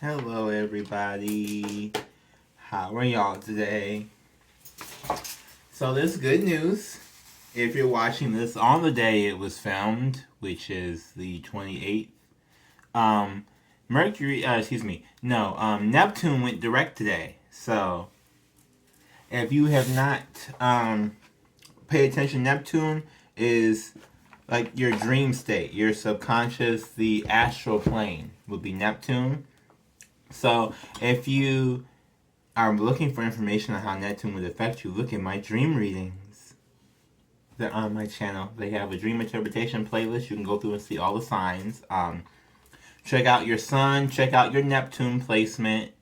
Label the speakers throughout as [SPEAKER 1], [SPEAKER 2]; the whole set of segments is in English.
[SPEAKER 1] Hello everybody. How are y'all today? So this is good news. If you're watching this on the day it was filmed, which is the 28th, Neptune went direct today. So if you have not paid attention, Neptune is like your dream state, your subconscious, the astral plane would be Neptune. So if you are looking for information on how Neptune would affect you, look at my dream readings. They're on my channel. They have a dream interpretation playlist. You can go through and see all the signs. Check out your sun. Check out your Neptune placement.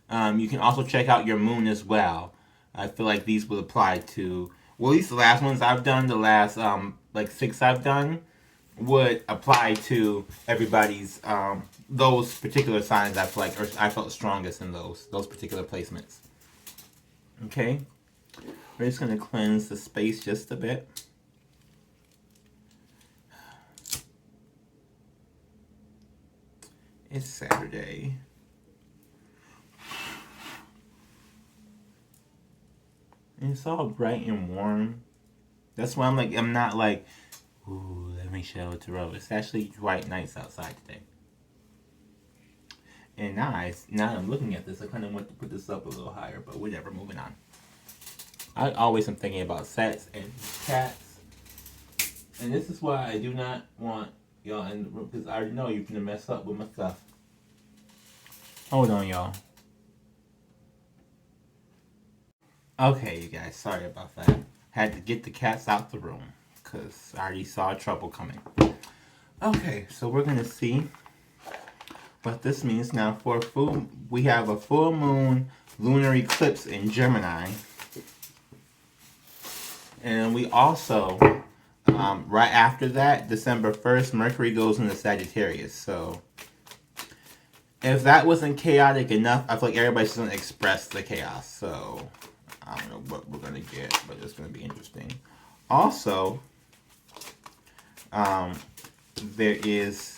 [SPEAKER 1] You can also check out your moon as well. I feel like these would apply to, well, at least the last ones I've done, the last like 6 I've done, would apply to everybody's those particular signs. I feel like, or I felt strongest in those particular placements. Okay, we're just gonna cleanse the space just a bit. It's Saturday. And it's all bright and warm. That's why I'm not like, ooh, let me show it to Rose. It's actually quite nice outside today. And now I'm looking at this, I kind of want to put this up a little higher, but whatever, moving on. I always am thinking about sets and cats. And this is why I do not want y'all in the room, because I already know you're going to mess up with my stuff. Hold on, y'all. Okay, you guys, sorry about that. Had to get the cats out the room, because I already saw trouble coming. Okay, so we're going to see what this means now. For we have a full moon lunar eclipse in Gemini. And we also, right after that, December 1st, Mercury goes into Sagittarius. So if that wasn't chaotic enough, I feel like everybody's going to express the chaos. So I don't know what we're going to get, but it's going to be interesting. Also, there is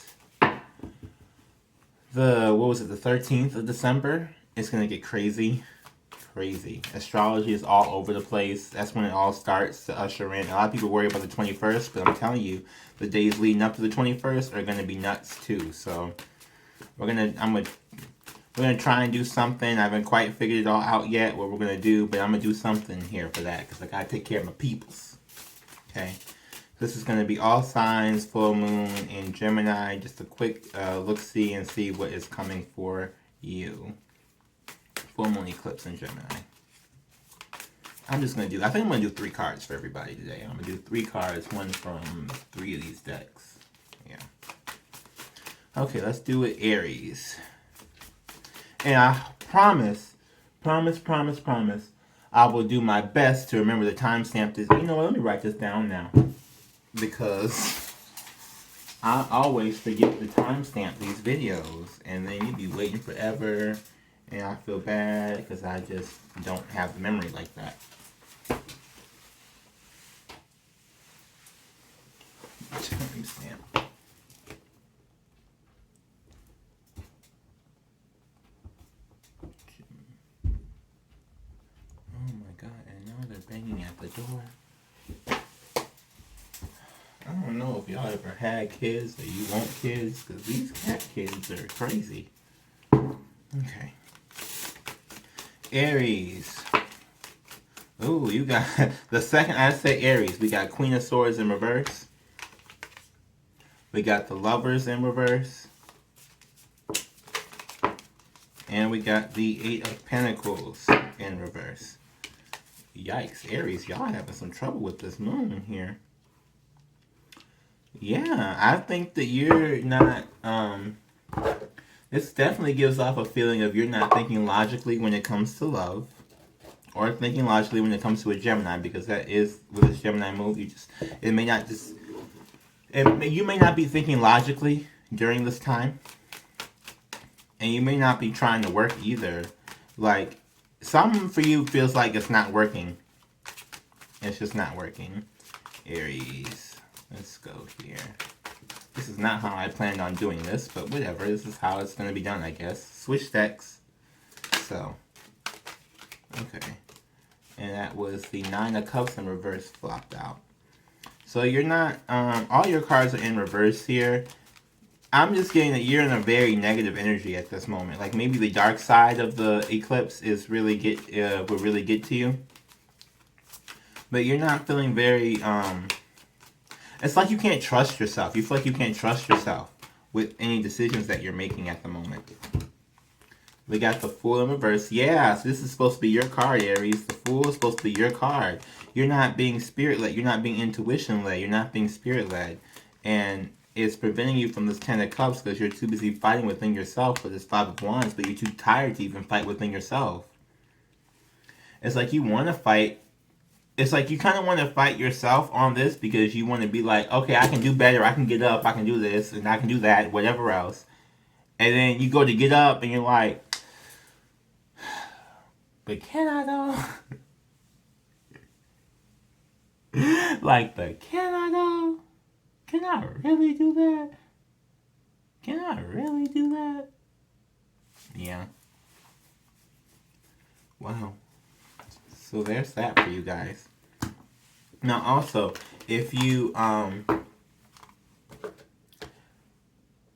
[SPEAKER 1] the 13th of December. It's going to get crazy. Astrology is all over the place. That's when it all starts to usher in. A lot of people worry about the 21st, but I'm telling you, the days leading up to the 21st are going to be nuts too. So we're gonna try and do something. I haven't quite figured it all out yet what we're gonna do, but I'm gonna do something here for that because I gotta take care of my peoples. Okay, this is gonna be all signs, full moon in Gemini. Just a quick look-see and see what is coming for you. Full moon eclipse in Gemini. I think I'm gonna do 3 cards for everybody today. I'm gonna do 3 cards, one from 3 of these decks. Yeah. Okay, let's do it, Aries. And I promise, I will do my best to remember the timestamp. You know what, let me write this down now. Because I always forget to timestamp these videos. And then you'd be waiting forever. And I feel bad because I just don't have the memory like that. Timestamp. Oh my god, and now they're banging at the door. I don't know if y'all ever had kids or you want kids, because these cat kids are crazy. Okay. Aries. Ooh, you got the second I say Aries, we got Queen of Swords in reverse. We got the Lovers in reverse. And we got the 8 of Pentacles in reverse. Yikes, Aries, y'all having some trouble with this moon here. Yeah, I think that you're not, this definitely gives off a feeling of you're not thinking logically when it comes to love. Or thinking logically when it comes to a Gemini, because that is, with this Gemini move, you may not be thinking logically during this time. And you may not be trying to work either. Like, something for you feels like it's not working. It's just not working. Aries. Let's go here. This is not how I planned on doing this, but whatever. This is how it's going to be done, I guess. Switch decks. So, okay. And that was the Nine of Cups in reverse flopped out. So you're not, all your cards are in reverse here. I'm just getting that you're in a very negative energy at this moment. Like maybe the dark side of the eclipse is really will really get to you. But you're not feeling very, it's like you can't trust yourself. You feel like you can't trust yourself with any decisions that you're making at the moment. We got the Fool in reverse. Yeah, so this is supposed to be your card, Aries. The Fool is supposed to be your card. You're not being spirit-led. You're not being intuition-led. You're not being spirit-led. And it's preventing you from this Ten of Cups because you're too busy fighting within yourself for this Five of Wands, but you're too tired to even fight within yourself. It's like you want to fight. It's like you kind of want to fight yourself on this because you want to be like, okay, I can do better. I can get up. I can do this. And I can do that. Whatever else. And then you go to get up and you're like, but can I though? Like the can I though? Can I really do that? Can I really do that? Yeah. Wow. So there's that for you guys. Now also, if you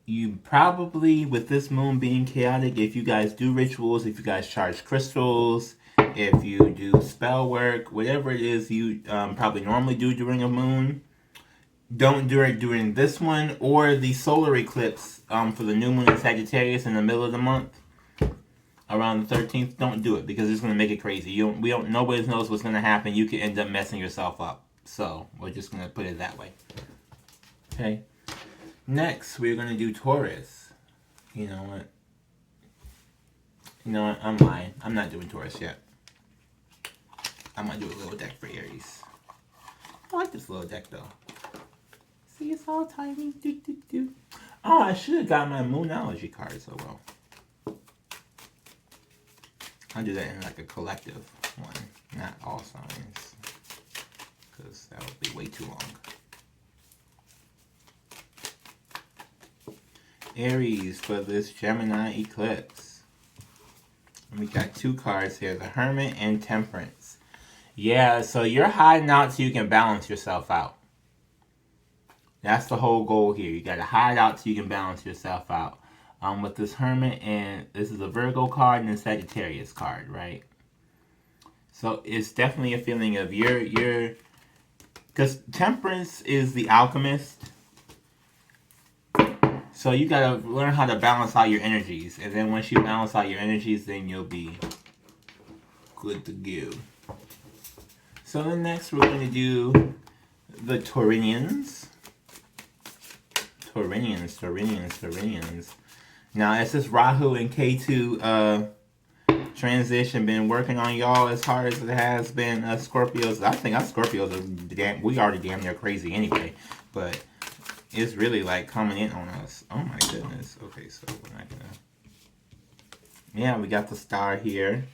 [SPEAKER 1] you probably, with this moon being chaotic, if you guys do rituals, if you guys charge crystals, if you do spell work, whatever it is you probably normally do during a moon, don't do it during this one or the solar eclipse for the new moon in Sagittarius in the middle of the month, around the 13th. Don't do it because it's going to make it crazy. Nobody knows what's going to happen. You could end up messing yourself up. So we're just going to put it that way. Okay. Next, we're going to do Taurus. You know what? You know what? I'm lying. I'm not doing Taurus yet. I'm going to do a little deck for Aries. I like this little deck, though. See, it's all tiny. Do, do, do. Oh, I should have got my Moonology cards. Oh, well. I'll do that in like a collective one. Not all signs. Because that would be way too long. Aries for this Gemini eclipse. We got two cards here, the Hermit and Temperance. Yeah, so you're hiding out so you can balance yourself out. That's the whole goal here. You got to hide out so you can balance yourself out. With this Hermit, and this is a Virgo card and a Sagittarius card, right? So it's definitely a feeling of because Temperance is the alchemist. So you gotta learn how to balance out your energies. And then once you balance out your energies, then you'll be good to go. So then next we're going to do the Taurinians. Taurinians. Now it's this Rahu and K2 transition been working on y'all as hard as it has been Scorpios. I think us Scorpios are we already damn near crazy anyway. But it's really like coming in on us. Oh my goodness. Okay, so we're not gonna. Yeah, we got the star here.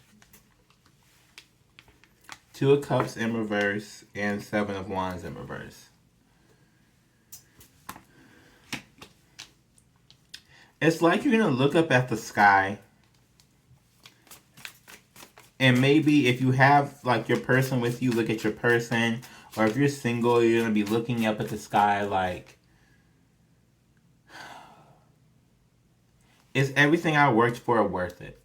[SPEAKER 1] Two of Cups in reverse and Seven of Wands in reverse. It's like you're gonna look up at the sky. And maybe if you have like your person with you, look at your person. Or if you're single, you're gonna be looking up at the sky like, is everything I worked for worth it?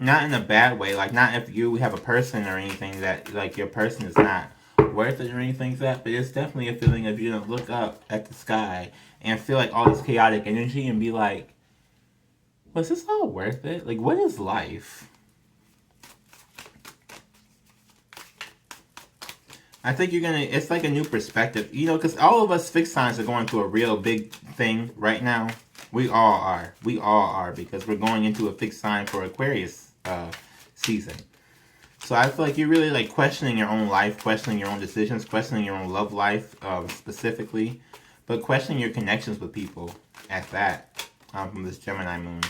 [SPEAKER 1] Not in a bad way, like not if you have a person or anything that like your person is not worth it or anything like that, but it's definitely a feeling of you to look up at the sky and feel like all this chaotic energy and be like, was this all worth it? Like, what is life? I think you're gonna, it's like a new perspective, you know, because all of us fixed signs are going through a real big thing right now. We all are, because we're going into a fixed sign for Aquarius season. So I feel like you're really like questioning your own life, questioning your own decisions, questioning your own love life specifically, but questioning your connections with people at that from this Gemini moon.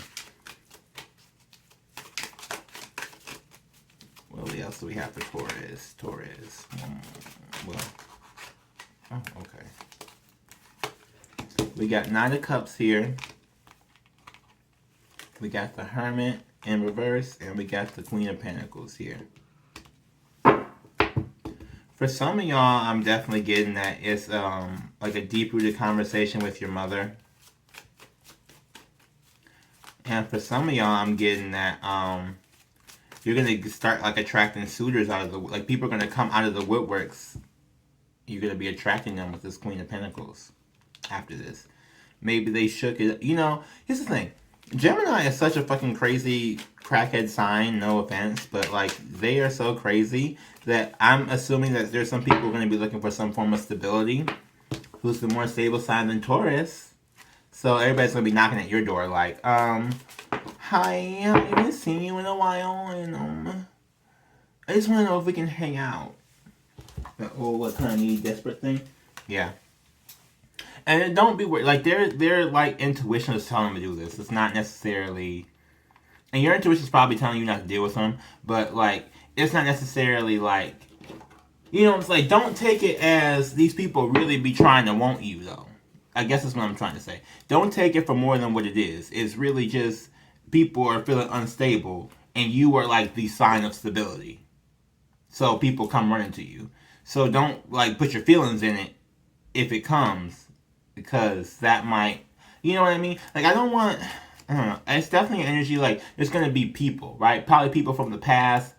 [SPEAKER 1] What else do we have for Taurus? Well, oh, okay. We got Nine of Cups here. We got the Hermit in reverse, and we got the Queen of Pentacles here. For some of y'all, I'm definitely getting that it's like a deep-rooted conversation with your mother. And for some of y'all, I'm getting that you're going to start like attracting suitors out of the... Like people are going to come out of the woodworks. You're going to be attracting them with this Queen of Pentacles after this. Maybe they shook it. You know, here's the thing. Gemini is such a fucking crazy crackhead sign, no offense, but like they are so crazy that I'm assuming that there's some people who are going to be looking for some form of stability. Who's the more stable sign than Taurus? So everybody's going to be knocking at your door like, hi, I haven't seen you in a while, and I just want to know if we can hang out. Or what kind of need desperate thing? Yeah. And don't be worried. Like their like intuition is telling them to do this. It's not necessarily, and your intuition is probably telling you not to deal with them. But like, it's not necessarily like, you know, it's like don't take it as these people really be trying to want you though. I guess that's what I'm trying to say. Don't take it for more than what it is. It's really just people are feeling unstable, and you are like the sign of stability. So people come running to you. So don't like put your feelings in it if it comes. Because that might, you know what I mean? Like, I don't know. It's definitely an energy, like, there's going to be people, right? Probably people from the past.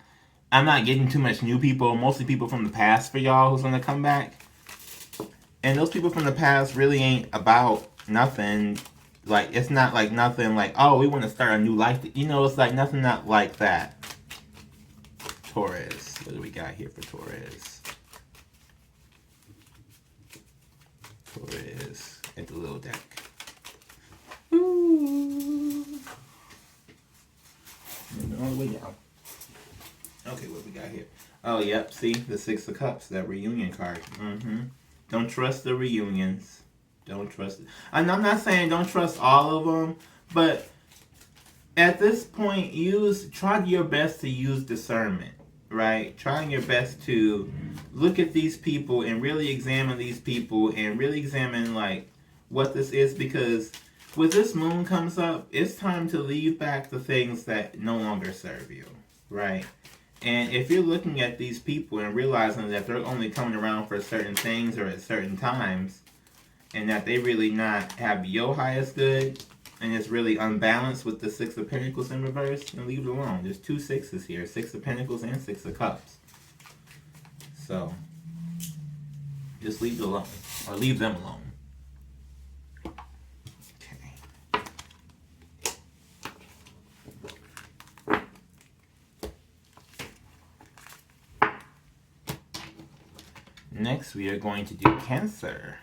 [SPEAKER 1] I'm not getting too much new people. Mostly people from the past for y'all who's going to come back. And those people from the past really ain't about nothing. Like, it's not like nothing like, oh, we want to start a new life. You know, it's like nothing not like that. Taurus. What do we got here for Taurus? Taurus at the little deck. Ooh. And all the way down. Okay, what we got here? Oh, yep. See, the Six of Cups, that reunion card. Don't trust the reunions. Don't trust it. And I'm not saying don't trust all of them, but at this point, try your best to use discernment. Right? Trying your best to look at these people and really examine these people and really examine like what this is, because when this moon comes up, it's time to leave back the things that no longer serve you, right? And if you're looking at these people and realizing that they're only coming around for certain things or at certain times, and that they really not have your highest good, and it's really unbalanced with the Six of Pentacles in reverse, then leave it alone. There's two sixes here, Six of Pentacles and Six of Cups. So, just leave it alone, or leave them alone. Okay. Next, we are going to do Cancer.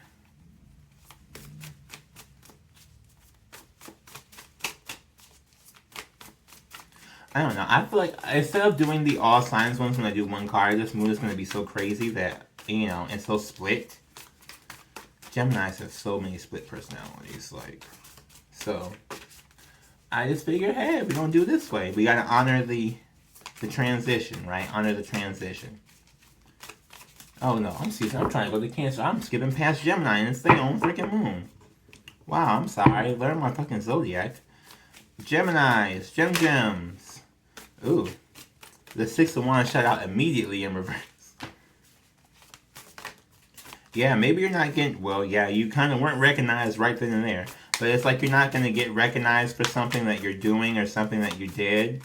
[SPEAKER 1] I don't know. I feel like instead of doing the all signs ones when I do one card, this moon is going to be so crazy that, you know, and so split. Geminis have so many split personalities, like, so I just figure, hey, we're going to do it this way. We got to honor the transition, right? Honor the transition. Oh, no, I'm trying to go to Cancer. I'm skipping past Gemini and it's their own freaking moon. Wow, I'm sorry. Learn my fucking Zodiac. Geminis, gems. Ooh, the Six of Wands shut out immediately in reverse. Yeah, maybe you're not getting, well, yeah, you kind of weren't recognized right then and there. But it's like you're not going to get recognized for something that you're doing or something that you did.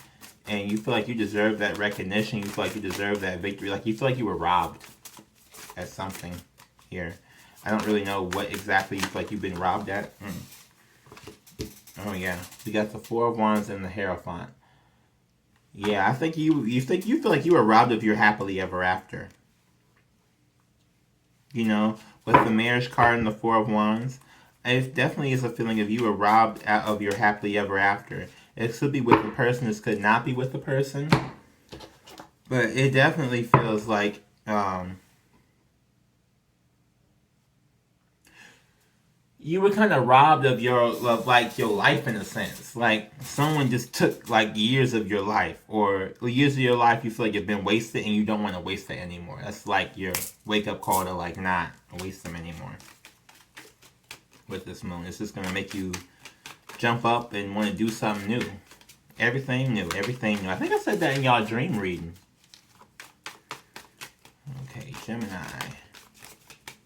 [SPEAKER 1] And you feel like you deserve that recognition. You feel like you deserve that victory. Like you feel like you were robbed at something here. I don't really know what exactly you feel like you've been robbed at. Oh, yeah. We got the Four of Wands and the Hierophant. Yeah, I think you feel like you were robbed of your happily ever after. You know, with the marriage card and the Four of Wands, it definitely is a feeling of you were robbed out of your happily ever after. It could be with the person, this could not be with the person. But it definitely feels like you were kind of robbed of your life in a sense. Like someone just took like years of your life, or years of your life you feel like you've been wasted and you don't want to waste it anymore. That's like your wake up call to like not waste them anymore. with this moon. It's just going to make you jump up and want to do something new. Everything new. Everything new. I think I said that in y'all dream reading. Okay, Gemini.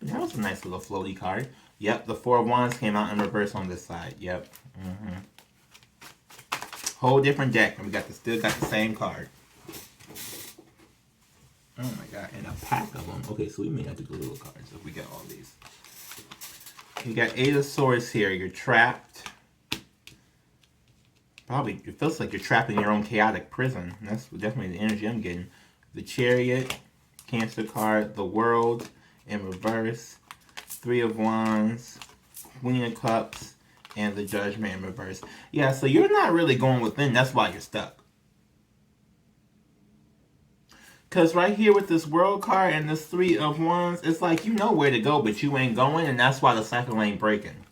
[SPEAKER 1] That was a nice little floaty card. Yep, the Four of Wands came out in reverse on this side. Yep. Whole different deck, and we still got the same card. Oh my god, and a pack of them. Okay, so we may have to do little cards if we get all these. You got Eight of Swords here. You're trapped. Probably, it feels like you're trapped in your own chaotic prison. That's definitely the energy I'm getting. The Chariot, Cancer card, the World in reverse, Three of Wands, Queen of Cups, and the Judgment in reverse. Yeah, so you're not really going within. That's why you're stuck. Because right here with this World card and this Three of Wands, it's like you know where to go, but you ain't going, and that's why the cycle ain't breaking.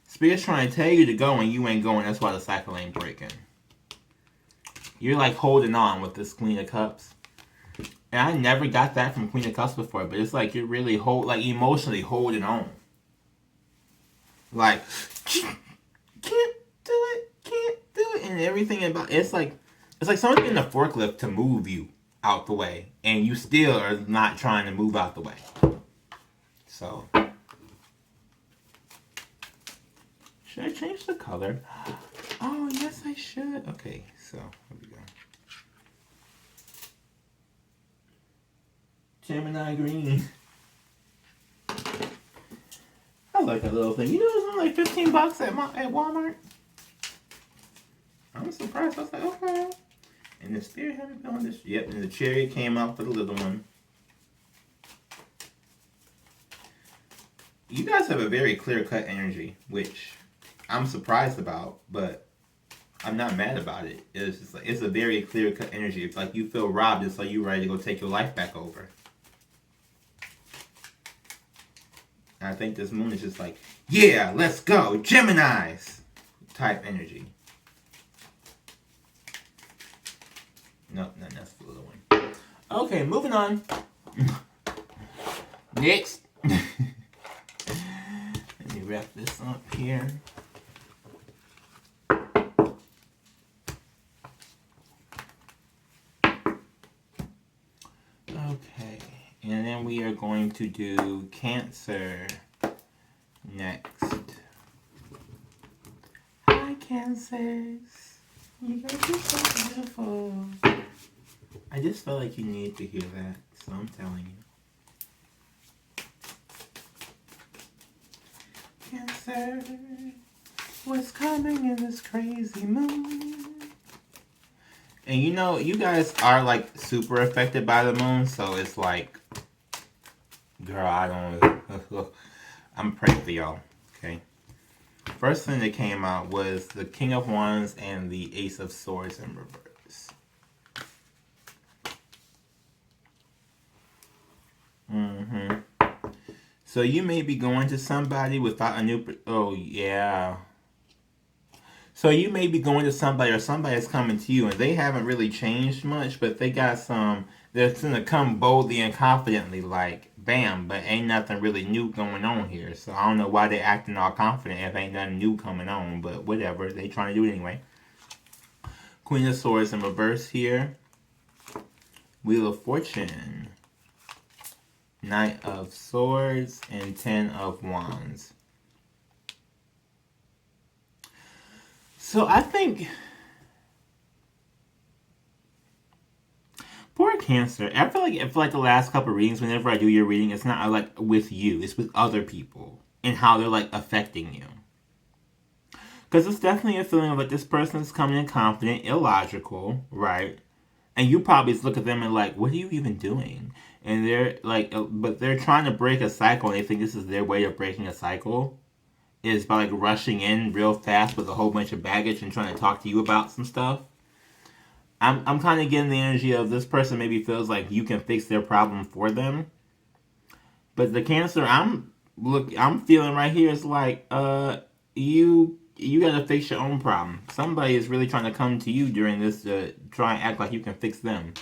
[SPEAKER 1] Spirit's trying to tell you to go, and you ain't going. That's why the cycle ain't breaking. You're like holding on with this Queen of Cups. And I never got that from Queen of Cups before, but it's like you're really emotionally holding on. Like, can't do it, and everything about it's like someone's getting a forklift to move you out the way, and you still are not trying to move out the way. So, should I change the color? Oh, yes, I should. Okay, so here we go. Gemini green. I like that little thing. You know, it's only like 15 bucks at Walmart. I'm surprised. I was like, okay. And the Spirit had me on this. Yep, and the Chariot came out for the little one. You guys have a very clear-cut energy, which I'm surprised about, but I'm not mad about it. It's just like it's a very clear-cut energy. It's like you feel robbed. It's like you're ready to go take your life back over. And I think this moon is just like, yeah, let's go, Geminis type energy. No, that's the little one. Okay, moving on. Next. Let me wrap this up here. Okay, and then we are going to do Cancer next. Hi, Cancers. You guys are so beautiful. I just felt like you needed to hear that, so I'm telling you. Cancer, what's coming in this crazy moon? And you know, you guys are like super affected by the moon, so it's like, girl, I don't, I'm praying for y'all, okay? First thing that came out was the King of Wands and the Ace of Swords in reverse. So you may be going to somebody without a new... Oh, yeah. So you may be going to somebody or somebody is coming to you and they haven't really changed much, but they got some that's going to come boldly and confidently like, bam, but ain't nothing really new going on here. So I don't know why they acting all confident if ain't nothing new coming on, but whatever. They trying to do it anyway. Queen of Swords in reverse here. Wheel of Fortune. Knight of Swords and Ten of Wands. So I think for Cancer, I feel like the last couple of readings, whenever I do your reading, it's not like with you, it's with other people and how they're like affecting you. Because it's definitely a feeling of like this person's coming in confident, illogical, right? And you probably look at them and like, what are you even doing? And they're like, but they're trying to break a cycle and they think this is their way of breaking a cycle. Is by like rushing in real fast with a whole bunch of baggage and trying to talk to you about some stuff. I'm kind of getting the energy of this person maybe feels like you can fix their problem for them. But the Cancer I'm feeling right here is like you gotta fix your own problem. Somebody is really trying to come to you during this to try and act like you can fix them.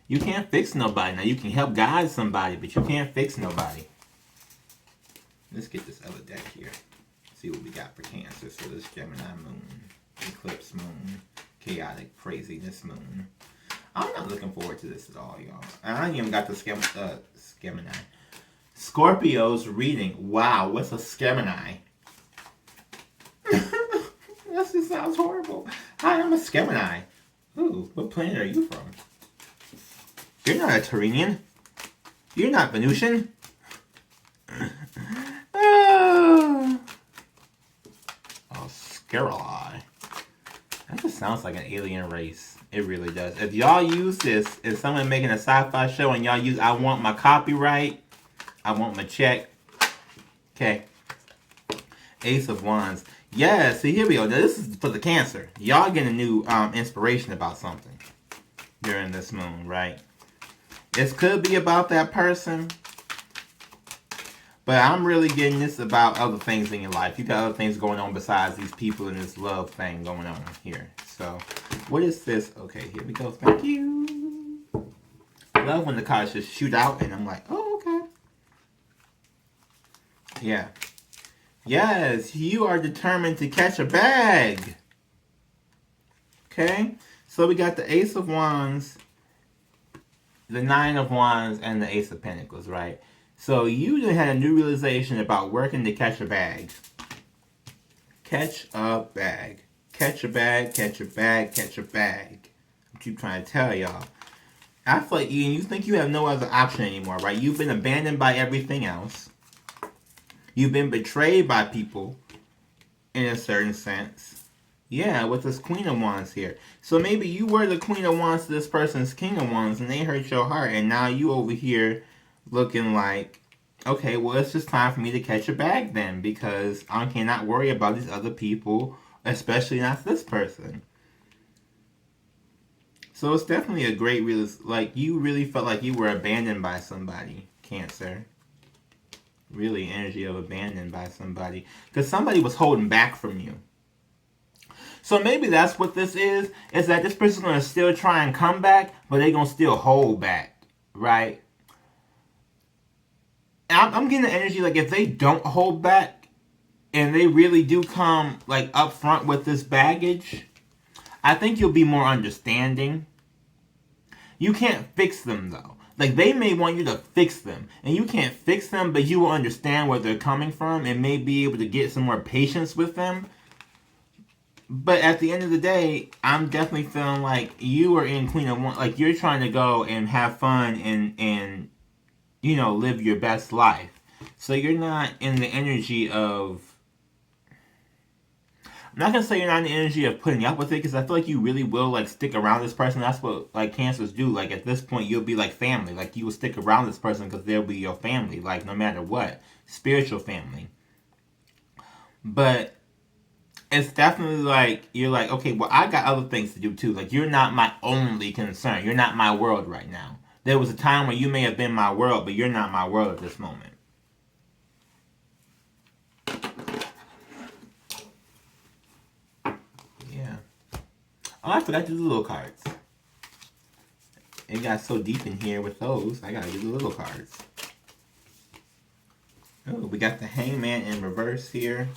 [SPEAKER 1] You can't fix nobody. Now, you can help guide somebody, but you can't fix nobody. Let's get this other deck here. See what we got for Cancer. So this Gemini moon, eclipse moon, chaotic craziness moon. I'm not looking forward to this at all, y'all. I ain't even got the Gemini. Scorpio's reading. Wow, what's a Gemini? That just sounds horrible. Hi, I'm a Gemini. Ooh, what planet are you from? You're not a Taurinian. You're not Venusian. Oh, Scaroli. That just sounds like an alien race. It really does. If y'all use this, if someone making a sci-fi show and y'all use, I want my copyright, I want my check. Okay. Ace of Wands. Yeah, see, here we go. Now, this is for the Cancer. Y'all get a new inspiration about something during this moon, right? This could be about that person, but I'm really getting this about other things in your life. You got other things going on besides these people and this love thing going on here. So, what is this? Okay, here we go. Thank you. I love when the cards just shoot out and I'm like, oh, okay. Yeah. Yes, you are determined to catch a bag. Okay? So we got the Ace of Wands, the Nine of Wands, and the Ace of Pentacles, right? So you had a new realization about working to catch a bag. Catch a bag. Catch a bag, catch a bag, catch a bag. I keep trying to tell y'all. I feel like you think you have no other option anymore, right? You've been abandoned by everything else. You've been betrayed by people in a certain sense. Yeah, with this Queen of Wands here. So maybe you were the Queen of Wands to this person's King of Wands and they hurt your heart. And now you over here looking like, okay, well, it's just time for me to catch a bag then. Because I cannot worry about these other people, especially not this person. So it's definitely a great like you really felt like you were abandoned by somebody, Cancer. Really energy of abandoned by somebody. Because somebody was holding back from you. So maybe that's what this is that this person's going to still try and come back, but they're going to still hold back, right? I'm getting the energy like if they don't hold back and they really do come like up front with this baggage, I think you'll be more understanding. You can't fix them though. Like they may want you to fix them and you can't fix them, but you will understand where they're coming from and may be able to get some more patience with them. But at the end of the day, I'm definitely feeling like you are in Queen of Wands. Like you're trying to go and have fun and you know, live your best life. So you're not in the energy of... I'm not going to say you're not in the energy of putting up with it, because I feel like you really will, like, stick around this person. That's what, like, Cancers do. Like, at this point, you'll be like family. Like, you will stick around this person because they'll be your family. Like, no matter what. Spiritual family. But it's definitely like, you're like, okay, well, I got other things to do, too. Like, you're not my only concern. You're not my world right now. There was a time where you may have been my world, but you're not my world at this moment. Yeah. Oh, I forgot to do the little cards. It got so deep in here with those. I gotta do the little cards. Oh, we got the Hangman in reverse here.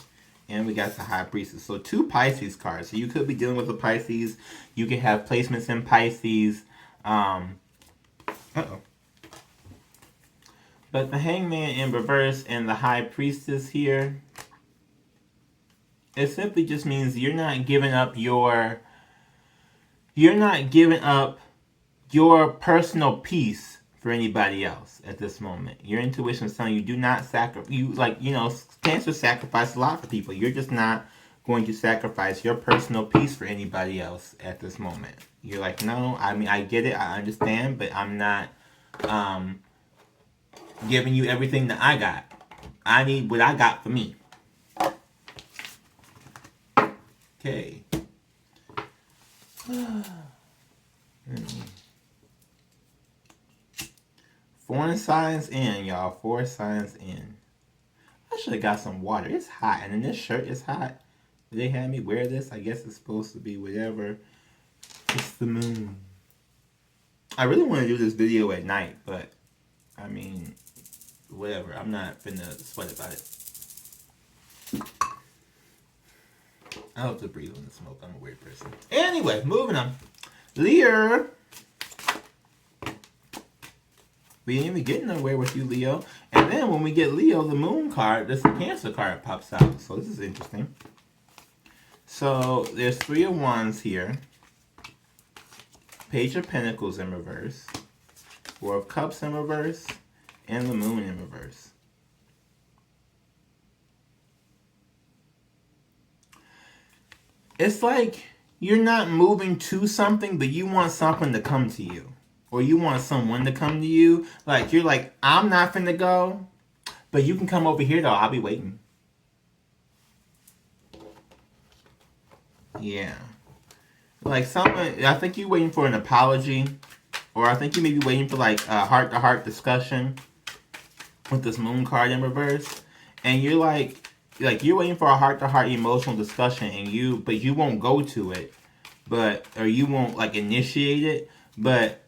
[SPEAKER 1] And we got the High Priestess. So 2 Pisces cards. So you could be dealing with a Pisces. You could have placements in Pisces. Uh-oh. But the Hangman in reverse and the High Priestess here, it simply just means you're not giving up your personal peace for anybody else at this moment. Your intuition is telling you do not sacrifice. Cancer sacrifice a lot for people. You're just not going to sacrifice your personal peace for anybody else at this moment. You're like, no, I mean, I get it, I understand, but I'm not giving you everything that I got. I need what I got for me. Okay. Four signs in, y'all. 4 signs in. I should have got some water. It's hot, and then this shirt is hot. They had me wear this. I guess it's supposed to be whatever. It's the moon. I really want to do this video at night, but I mean, whatever. I'm not finna sweat about it. I love to breathe on the smoke. I'm a weird person. Anyway, moving on. Leo. We didn't even get nowhere with you, Leo. And then when we get Leo, the moon card, this Cancer card pops out. So this is interesting. So there's 3 of Wands here. Page of Pentacles in reverse. 4 of Cups in reverse. And the moon in reverse. It's like you're not moving to something, but you want something to come to you. Or you want someone to come to you. Like, you're like, I'm not finna go, but you can come over here, though. I'll be waiting. Yeah. Like, someone, I think you're waiting for an apology. Or I think you may be waiting for, like, a heart-to-heart discussion with this moon card in reverse. And you're like you're waiting for a heart-to-heart emotional discussion, and but you won't go to it. Or you won't, like, initiate it. But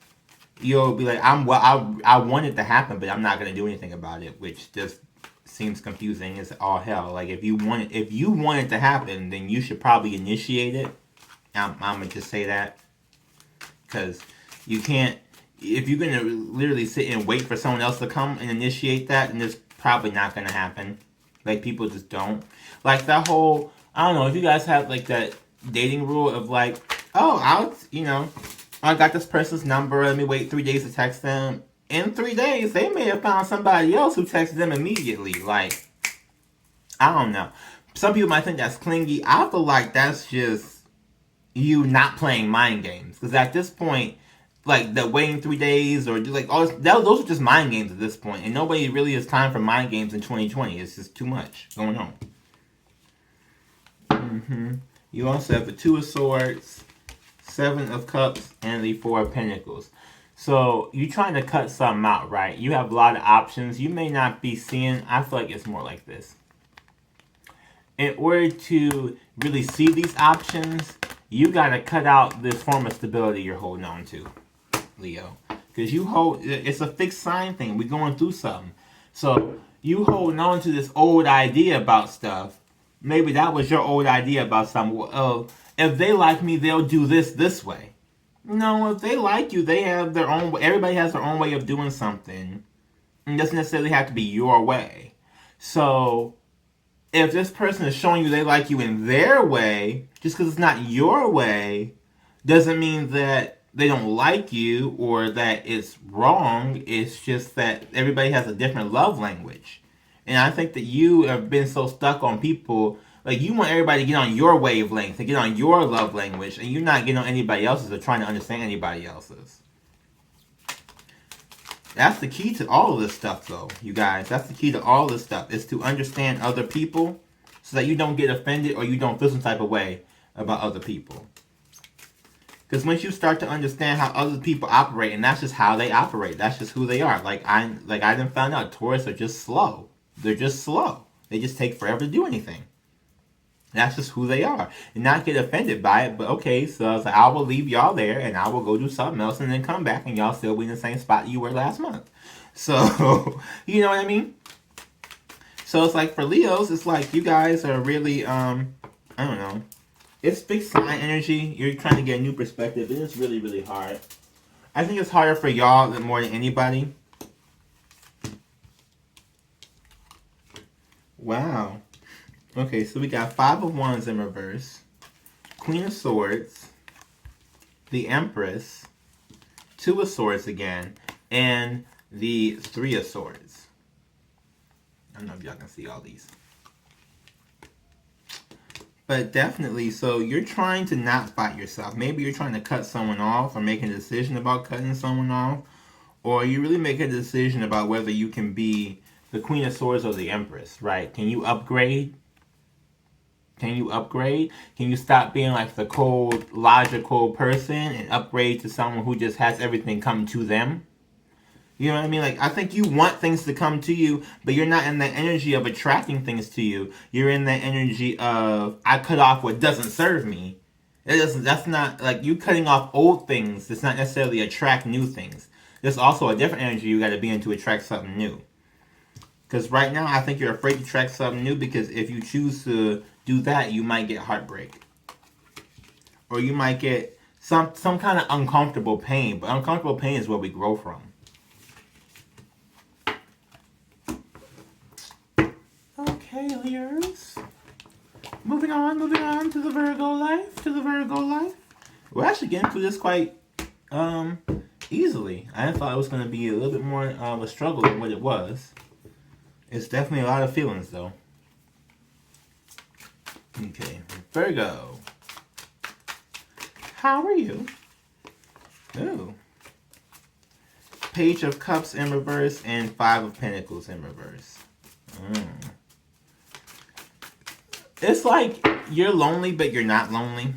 [SPEAKER 1] you'll be like, I want it to happen, but I'm not gonna do anything about it, which just seems confusing as all hell. Like, if you want it to happen, then you should probably initiate it. I'm gonna just say that, because you can't. If you're gonna literally sit and wait for someone else to come and initiate that, then it's probably not gonna happen. Like, people just don't. Like, that whole, I don't know if you guys have like that dating rule of like, oh, I got this person's number, let me wait 3 days to text them. In 3 days, they may have found somebody else who texted them immediately. Like, I don't know. Some people might think that's clingy. I feel like that's just you not playing mind games. Because at this point, like, the waiting 3 days or like all this, those are just mind games at this point. And nobody really has time for mind games in 2020. It's just too much going on. You also have the 2 of Swords, 7 of Cups, and the 4 of Pentacles. So you're trying to cut something out, right? You have a lot of options. You may not be seeing, I feel like it's more like this. In order to really see these options, you got to cut out this form of stability you're holding on to, Leo. Because it's a fixed sign thing. We're going through something. So you holding on to this old idea about stuff. Maybe that was your old idea about something. Well, if they like me, they'll do this way. No, if they like you, they have their own. Everybody has their own way of doing something. It doesn't necessarily have to be your way. So if this person is showing you they like you in their way, just because it's not your way, doesn't mean that they don't like you or that it's wrong. It's just that everybody has a different love language. And I think that you have been so stuck on people, like, you want everybody to get on your wavelength, to get on your love language, and you're not getting on anybody else's or trying to understand anybody else's. That's the key to all of this stuff, though, you guys. That's the key to all this stuff, is to understand other people so that you don't get offended or you don't feel some type of way about other people. Because once you start to understand how other people operate, and that's just how they operate, that's just who they are. Like I done found out, Taurus are just slow. They're just slow. They just take forever to do anything. That's just who they are. And not get offended by it, but okay, so I was like, I will leave y'all there, and I will go do something else, and then come back, and y'all still be in the same spot you were last month. So, you know what I mean? So it's like, for Leos, it's like, you guys are really, I don't know. It's fixed sign energy. You're trying to get a new perspective, and it's really, really hard. I think it's harder for y'all than more than anybody. Wow. Okay, so we got 5 of Wands in reverse, Queen of Swords, the Empress, 2 of Swords again, and the 3 of Swords. I don't know if y'all can see all these. But definitely, so you're trying to not fight yourself. Maybe you're trying to cut someone off or making a decision about cutting someone off. Or you really make a decision about whether you can be the Queen of Swords or the Empress, right? Can you upgrade? Can you upgrade? Can you stop being like the cold, logical person and upgrade to someone who just has everything come to them? You know what I mean? Like, I think you want things to come to you, but you're not in the energy of attracting things to you. You're in the energy of, I cut off what doesn't serve me, It doesn't. That's not like you cutting off old things. Does not necessarily attract new things. There's also a different energy you got to be in to attract something new. Because right now, I think you're afraid to attract something new because if you choose to do that, you might get heartbreak, or you might get some kind of uncomfortable pain. But uncomfortable pain is where we grow from. Okay, Leos. Moving on to the Virgo life. We're actually getting through this quite easily. I thought it was going to be a little bit more of a struggle than what it was. It's definitely a lot of feelings, though. Okay, Virgo. How are you? Ooh. Page of Cups in reverse and Five of Pentacles in reverse. It's like you're lonely, but you're not lonely.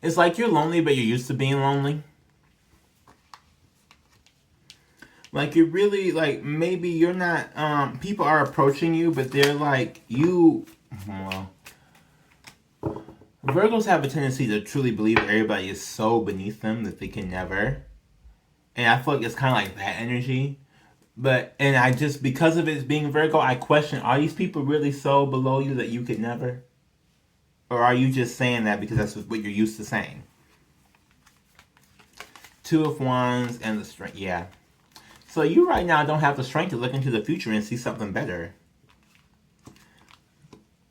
[SPEAKER 1] It's like you're lonely, but you're used to being lonely. Like you're really like maybe you're not. People are approaching you, but they're like you. Well, Virgos have a tendency to truly believe that everybody is so beneath them that they can never. And I feel like it's kind of like that energy. And I just, because of it being Virgo, I question, are these people really so below you that you could never? Or are you just saying that because that's what you're used to saying? Two of Wands and the strength, yeah. So you right now don't have the strength to look into the future and see something better.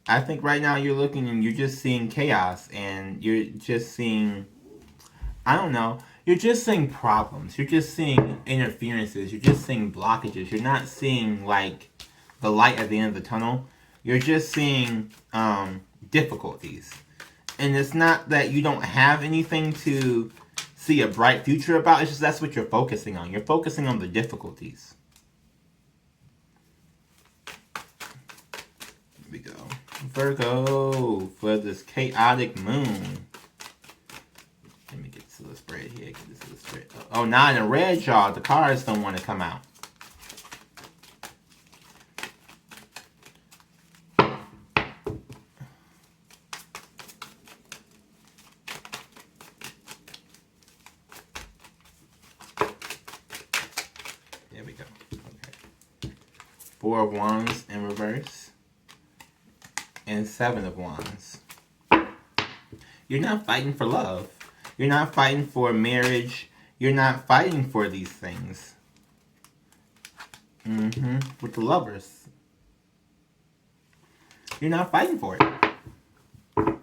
[SPEAKER 1] I think right now you're looking and you're just seeing chaos and you're just seeing, I don't know, you're just seeing problems. You're just seeing interferences. You're just seeing blockages. You're not seeing like the light at the end of the tunnel. You're just seeing difficulties. And it's not that you don't have anything to see a bright future about. It's just that's what you're focusing on. You're focusing on the difficulties. Here we go. Virgo for this chaotic moon. Let me get to the spread here. Get this to the spread. Oh, now in the red, y'all. The cards don't want to come out. There we go. Okay. Four of Wands in reverse. And Seven of Wands. You're not fighting for love. You're not fighting for marriage. You're not fighting for these things. With the Lovers. You're not fighting for it. And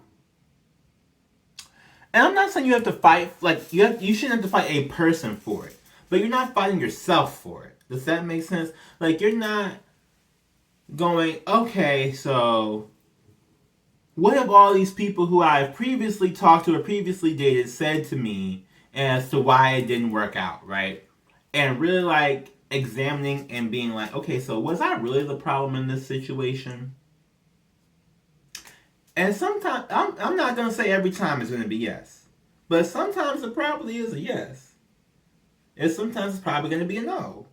[SPEAKER 1] I'm not saying you have to fight, like, you shouldn't have to fight a person for it. But you're not fighting yourself for it. Does that make sense? Like, you're not going, okay, so what have all these people who I've previously talked to or previously dated said to me as to why it didn't work out, right? And really like examining and being like, okay, so was I really the problem in this situation? And sometimes, I'm not going to say every time it's going to be yes. But sometimes it probably is a yes. And sometimes it's probably going to be a no.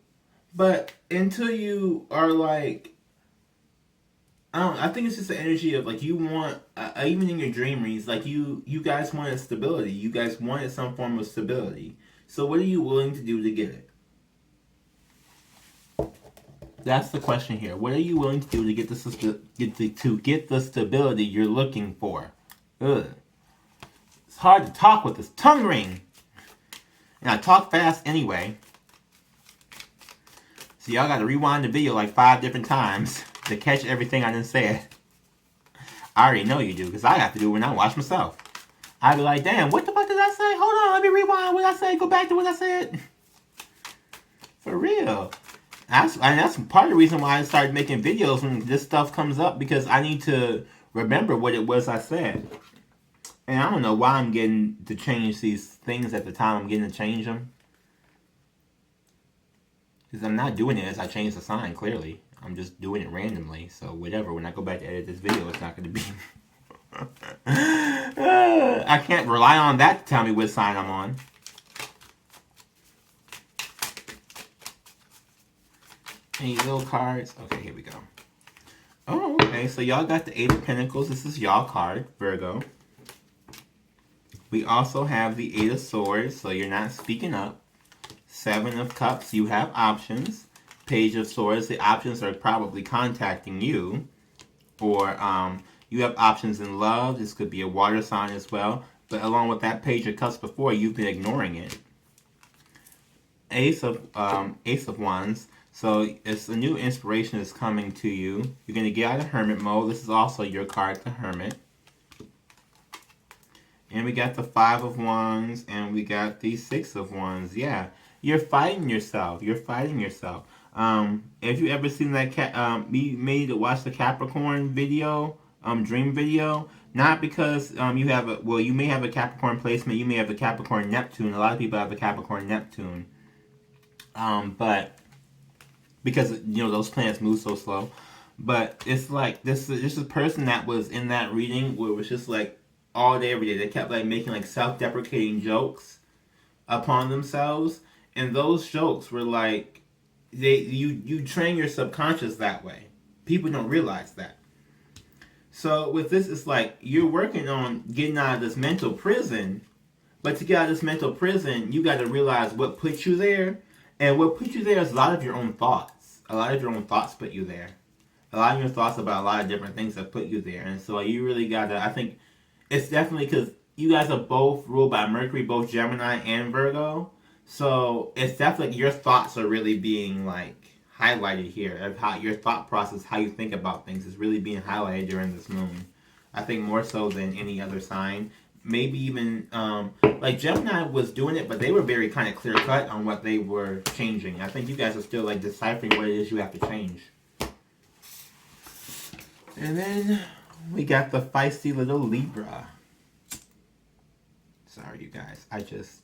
[SPEAKER 1] But until you are like, I think it's just the energy of like you want, even in your dream reads, like you guys wanted stability. You guys wanted some form of stability. So what are you willing to do to get it? That's the question here. What are you willing to do to get the stability you're looking for? Ugh. It's hard to talk with this tongue ring. And I talk fast anyway. So y'all got to rewind the video like 5 different times to catch everything I done said. I already know you do, because I have to do it when I watch myself. I'd be like, damn, what the fuck did I say? Hold on, let me rewind what I said, go back to what I said. For real. That's part of the reason why I started making videos when this stuff comes up, because I need to remember what it was I said. And I don't know why I'm getting to change these things at the time I'm getting to change them. Because I'm not doing it as I change the sign, clearly. I'm just doing it randomly. So whatever, when I go back to edit this video, it's not going to be... I can't rely on that to tell me what sign I'm on. Any little cards? Okay, here we go. Oh, okay. So y'all got the 8 of Pentacles. This is y'all card, Virgo. We also have the 8 of Swords, so you're not speaking up. 7 of Cups, you have options. Page of Swords, the options are probably contacting you. Or you have options in love. This could be a water sign as well. But along with that Page of Cups before, you've been ignoring it. Ace of Wands. So it's a new inspiration that's coming to you. You're going to get out of Hermit mode. This is also your card, the Hermit. And we got the 5 of Wands, and we got the 6 of Wands. Yeah, you're fighting yourself. You're fighting yourself. If you ever seen that me made to watch the Capricorn video, dream video, not because you have a, well, you may have a Capricorn placement, you may have a Capricorn Neptune. A lot of people have a Capricorn Neptune. But because you know those planets move so slow. But it's like this is a person that was in that reading where it was just like all day, every day. They kept like making like self-deprecating jokes upon themselves, and those jokes were like you train your subconscious that way. People don't realize that. So with this, it's like you're working on getting out of this mental prison, but to get out of this mental prison, you got to realize what put you there, and what put you there is a lot of your own thoughts. A lot of your own thoughts put you there. A lot of your thoughts about a lot of different things that put you there, and so you really got to. I think it's definitely because you guys are both ruled by Mercury, both Gemini and Virgo. So it's definitely your thoughts are really being like highlighted here. Of how your thought process, how you think about things, is really being highlighted during this moon. I think more so than any other sign. Maybe even like Gemini was doing it, but they were very kind of clear cut on what they were changing. I think you guys are still like deciphering what it is you have to change. And then we got the feisty little Libra. Sorry, you guys. I just,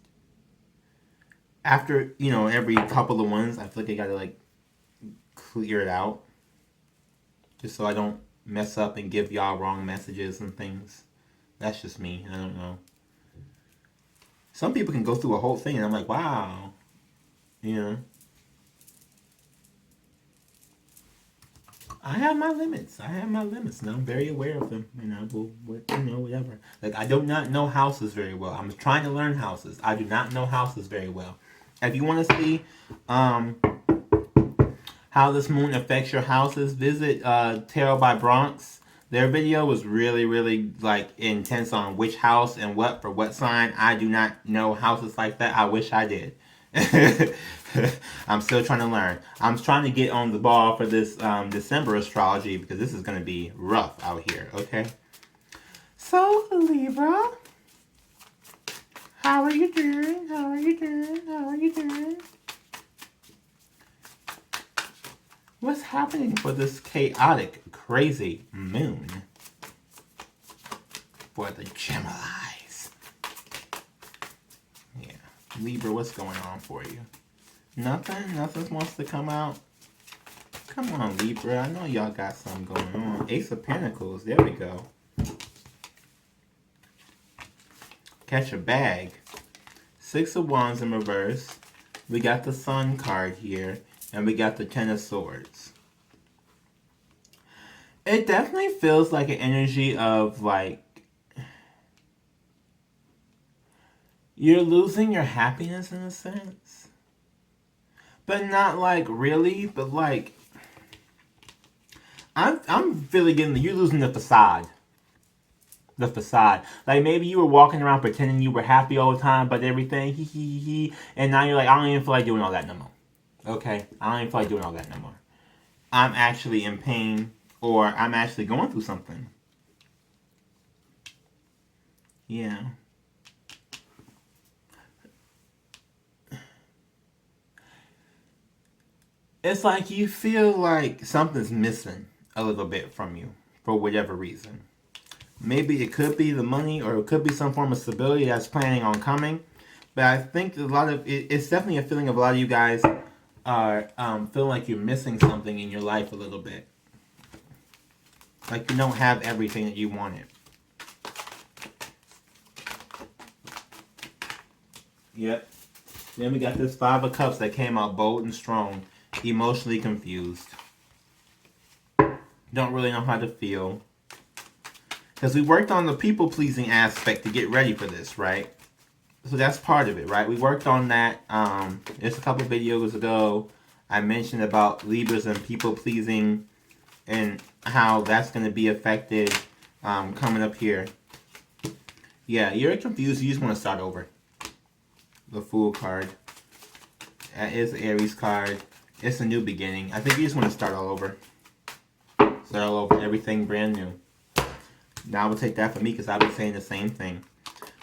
[SPEAKER 1] after, you know, every couple of ones, I feel like I gotta, like, clear it out. Just so I don't mess up and give y'all wrong messages and things. That's just me. I don't know. Some people can go through a whole thing and I'm like, wow. You know. I have my limits. And I'm very aware of them. You know, whatever. Like, I do not know houses very well. I'm trying to learn houses. I do not know houses very well. If you want to see how this moon affects your houses, visit Tarot by Bronx. Their video was really, really, like, intense on which house and what for what sign. I do not know houses like that. I wish I did. I'm still trying to learn. I'm trying to get on the ball for this December astrology because this is going to be rough out here, okay? So, Libra, how are you doing? How are you doing? How are you doing? What's happening for this chaotic, crazy moon for the Geminis? Yeah. Libra, what's going on for you? Nothing? Nothing wants to come out? Come on, Libra. I know y'all got something going on. Ace of Pentacles. There we go. Catch a bag. 6 of Wands in reverse. We got the Sun card here. And we got the 10 of Swords. It definitely feels like an energy of, like, you're losing your happiness in a sense. But not, like, really. But, like, I'm really getting, you're losing the facade. The facade. Like, maybe you were walking around pretending you were happy all the time about everything. And now you're like, I don't even feel like doing all that no more. Okay? I don't even feel like doing all that no more. I'm actually in pain. Or I'm actually going through something. Yeah. It's like you feel like something's missing a little bit from you for whatever reason. Maybe it could be the money or it could be some form of stability that's planning on coming. But I think a lot of it's definitely a feeling of a lot of you guys are feeling like you're missing something in your life a little bit. Like you don't have everything that you wanted. Yep. Then we got this 5 of Cups that came out bold and strong. Emotionally confused. Don't really know how to feel. Because we worked on the people-pleasing aspect to get ready for this, right? So that's part of it, right? We worked on that. Just a couple videos ago, I mentioned about Libras and people-pleasing and how that's going to be affected coming up here. Yeah, you're confused. You just want to start over. The Fool card. That is the Aries card. It's a new beginning. I think you just want to start all over. Start all over. Everything brand new. Now I will take that for me because I've been saying the same thing.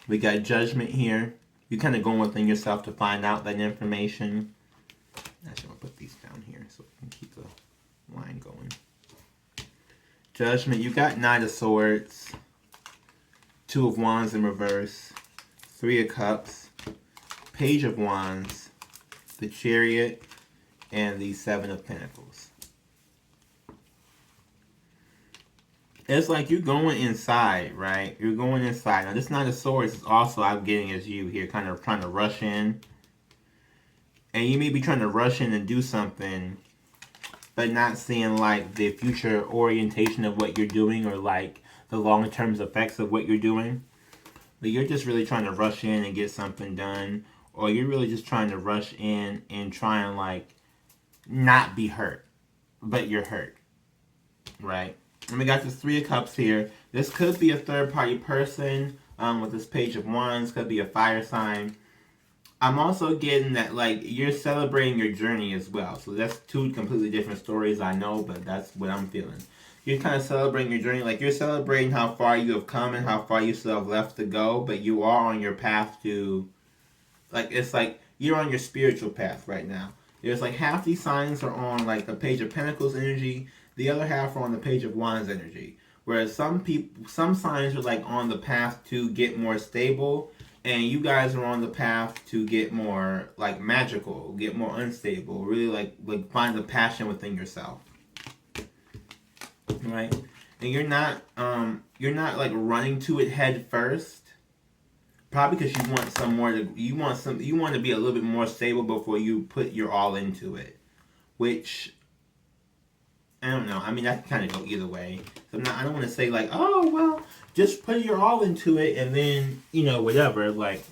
[SPEAKER 1] We got Judgment here. You're kind of going within yourself to find out that information. Actually, I'll put these down here so we can keep the line going. Judgment. You got Knight of Swords. Two of Wands in reverse. Three of Cups. Page of Wands. The Chariot. And the Seven of Pentacles. It's like you're going inside, right? You're going inside. Now, this Knight of Swords is also, I'm getting as you here, kind of trying to rush in. And you may be trying to rush in and do something, but not seeing, like, the future orientation of what you're doing or, like, the long-term effects of what you're doing. But you're just really trying to rush in and get something done. Or you're really just trying to rush in and try and, like, not be hurt. But you're hurt. Right? And we got this Three of Cups here. This could be a third-party person with this Page of Wands. Could be a fire sign. I'm also getting that, like, you're celebrating your journey as well. So that's two completely different stories, I know, but that's what I'm feeling. You're kind of celebrating your journey. Like, you're celebrating how far you have come and how far you still have left to go. But you are on your path to, like, it's like you're on your spiritual path right now. There's, like, half these signs are on, like, the Page of Pentacles energy. The other half are on the Page of Wands energy. Whereas some signs are like on the path to get more stable, and you guys are on the path to get more like magical, get more unstable, really like find the passion within yourself. Right? And you're not like running to it head first. Probably because you want you want to be a little bit more stable before you put your all into it. Which I don't know. I mean, that can kind of go either way. So I don't want to say like, oh, well, just put your all into it and then, you know, whatever. Like,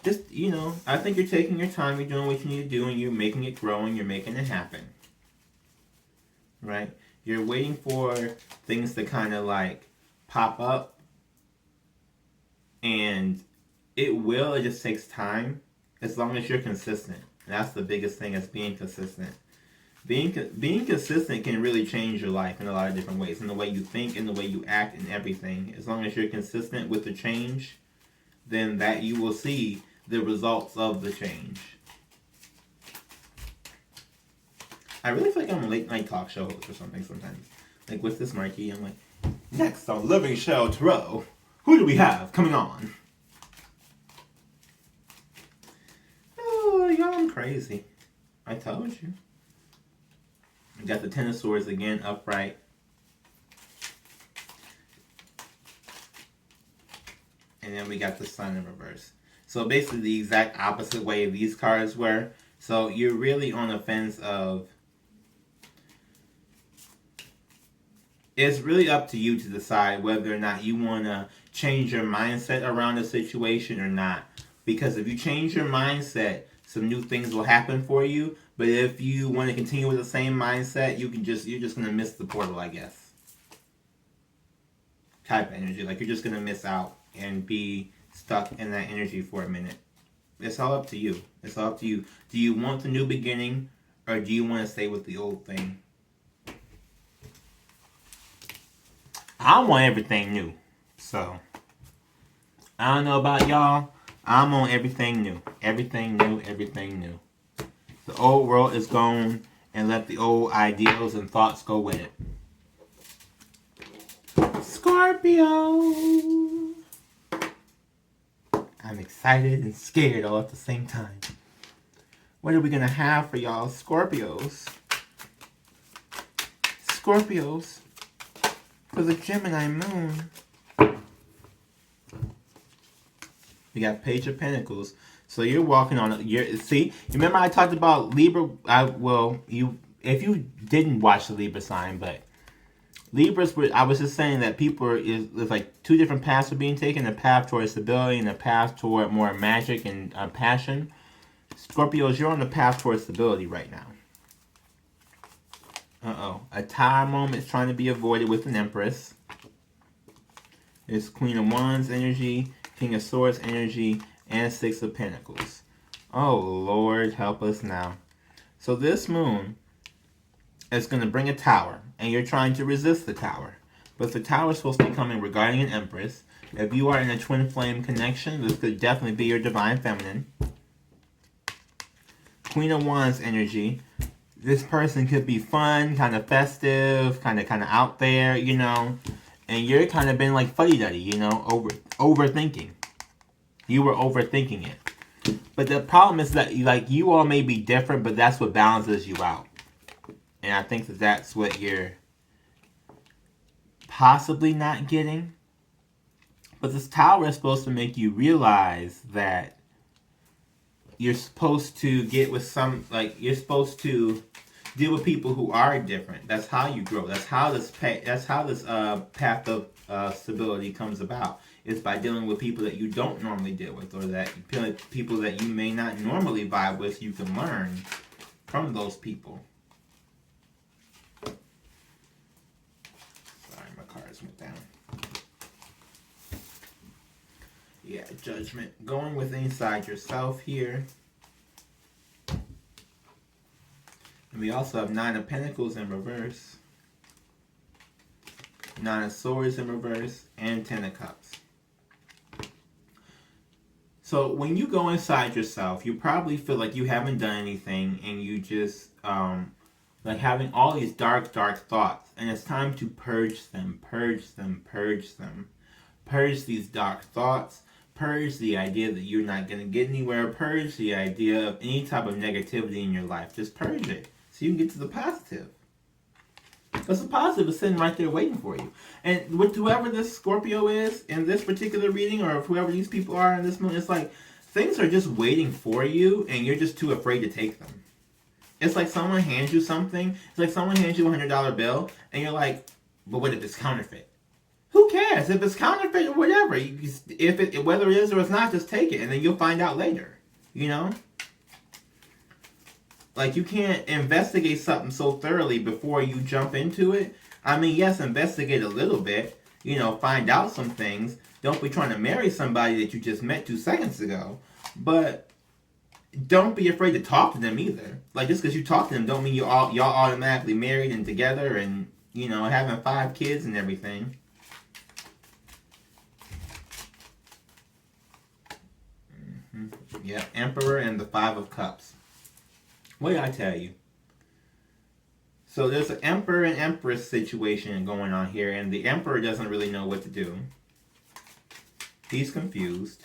[SPEAKER 1] just, you know, I think you're taking your time. You're doing what you need to do and you're making it grow and you're making it happen. Right? You're waiting for things to kind of like pop up. And it will. It just takes time as long as you're consistent. And that's the biggest thing, is being consistent. Being consistent can really change your life in a lot of different ways. In the way you think, in the way you act, and everything. As long as you're consistent with the change, then that you will see the results of the change. I really feel like I'm a late night talk show host or something sometimes. Like with this marquee, I'm like, next on Living Show Tarot, who do we have coming on? Oh, y'all, I'm crazy. I told you. We got the Ten of Swords again, upright. And then we got the Sun in reverse. So basically the exact opposite way these cards were. So you're really on the fence of... It's really up to you to decide whether or not you want to change your mindset around the situation or not. Because if you change your mindset, some new things will happen for you. But if you want to continue with the same mindset, you're just going to miss the portal, I guess. Type of energy. Like, you're just going to miss out and be stuck in that energy for a minute. It's all up to you. It's all up to you. Do you want the new beginning, or do you want to stay with the old thing? I want everything new. So, I don't know about y'all. I'm on everything new. Everything new, everything new. The old world is gone, and let the old ideals and thoughts go with it. Scorpio! I'm excited and scared all at the same time. What are we going to have for y'all, Scorpios? Scorpios, for the Gemini moon. We got Page of Pentacles. So you're walking on see, remember I talked about Libra? If you didn't watch the Libra sign, but Libras, I was just saying that people is like two different paths are being taken: a path toward stability and a path toward more magic and passion. Scorpios, you're on the path toward stability right now. A Tower moment is trying to be avoided with an Empress. It's Queen of Wands energy, King of Swords energy, and Six of Pentacles. Oh, Lord, help us now. So this moon is going to bring a Tower, and you're trying to resist the Tower. But the Tower is supposed to be coming regarding an Empress. If you are in a twin flame connection, this could definitely be your divine feminine. Queen of Wands energy. This person could be fun, kind of festive, kind of out there, you know. And you're kind of been like fuddy-duddy, you know, overthinking. You were overthinking it. But the problem is that like you all may be different, but that's what balances you out. And I think that that's what you're possibly not getting. But this Tower is supposed to make you realize that you're supposed to get with you're supposed to deal with people who are different. That's how you grow. That's how this path of stability comes about. It's by dealing with people that you don't normally deal with, or that people that you may not normally vibe with. You can learn from those people. Sorry, my cards went down. Yeah, Judgment. Going with inside yourself here. And we also have Nine of Pentacles in reverse, Nine of Swords in reverse, and Ten of Cups. So when you go inside yourself, you probably feel like you haven't done anything, and you just like having all these dark thoughts, and it's time to purge them. Purge these dark thoughts. Purge the idea that you're not going to get anywhere. Purge the idea of any type of negativity in your life. Just purge it so you can get to the positive. Because the positive is sitting right there waiting for you. And with whoever this Scorpio is in this particular reading, or whoever these people are in this moon, it's like things are just waiting for you and you're just too afraid to take them. It's like someone hands you something. It's like someone hands you a $100 bill and you're like, but what if it's counterfeit? Who cares? If it's counterfeit or whatever, whether it is or it's not, just take it, and then you'll find out later. You know, like you can't investigate something so thoroughly before you jump into it. I mean, yes, investigate a little bit. You know, find out some things. Don't be trying to marry somebody that you just met 2 seconds ago, but don't be afraid to talk to them either. Like just because you talk to them, don't mean y'all automatically married and together and you know having 5 kids and everything. Yeah, Emperor and the 5 of Cups. What did I tell you? So there's an Emperor and Empress situation going on here, and the Emperor doesn't really know what to do. He's confused.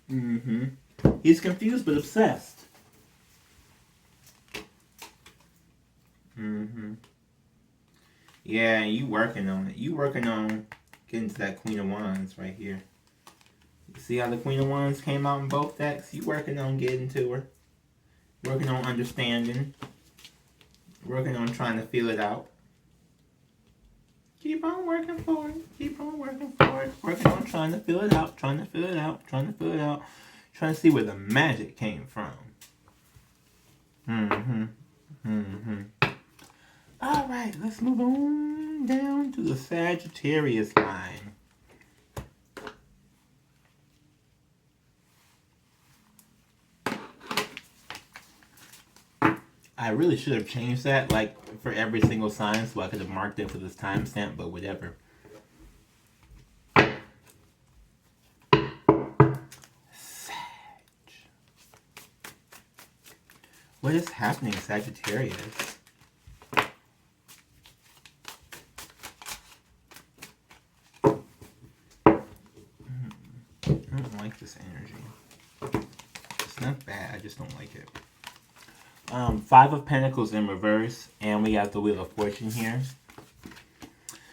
[SPEAKER 1] He's confused but obsessed. Yeah, you working on it. You working on getting to that Queen of Wands right here. See how the Queen of Wands came out in both decks? You working on getting to her. Working on understanding. Working on trying to feel it out. Keep on working for it. Keep on working for it. Working on trying to feel it out. Trying to feel it out. Trying to feel it out. Trying to see where the magic came from. Alright, let's move on down to the Sagittarius line. I really should have changed that, like, for every single sign, so I could have marked it for this timestamp, but whatever. Sag. What is happening, Sagittarius? I don't like this energy. It's not bad, I just don't like it. 5 of Pentacles in reverse, and we have the Wheel of Fortune here.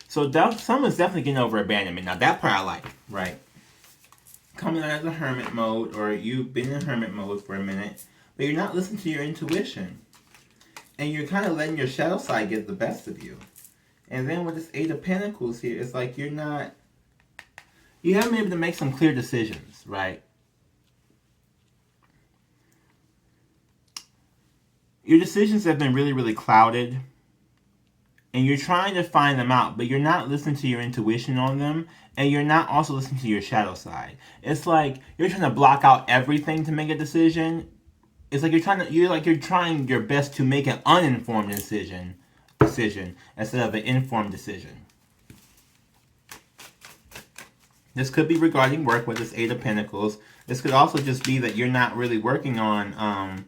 [SPEAKER 1] So someone's definitely getting over abandonment. Now that part I like, right? Coming out of the hermit mode, or you've been in hermit mode for a minute, but you're not listening to your intuition. And you're kind of letting your shadow side get the best of you. And then with this Eight of Pentacles here, it's like you haven't been able to make some clear decisions, right? Your decisions have been really, really clouded. And you're trying to find them out, but you're not listening to your intuition on them, and you're not also listening to your shadow side. It's like you're trying to block out everything to make a decision. It's like you're trying your best to make an uninformed decision instead of an informed decision. This could be regarding work with this Eight of Pentacles. This could also just be that you're not really working on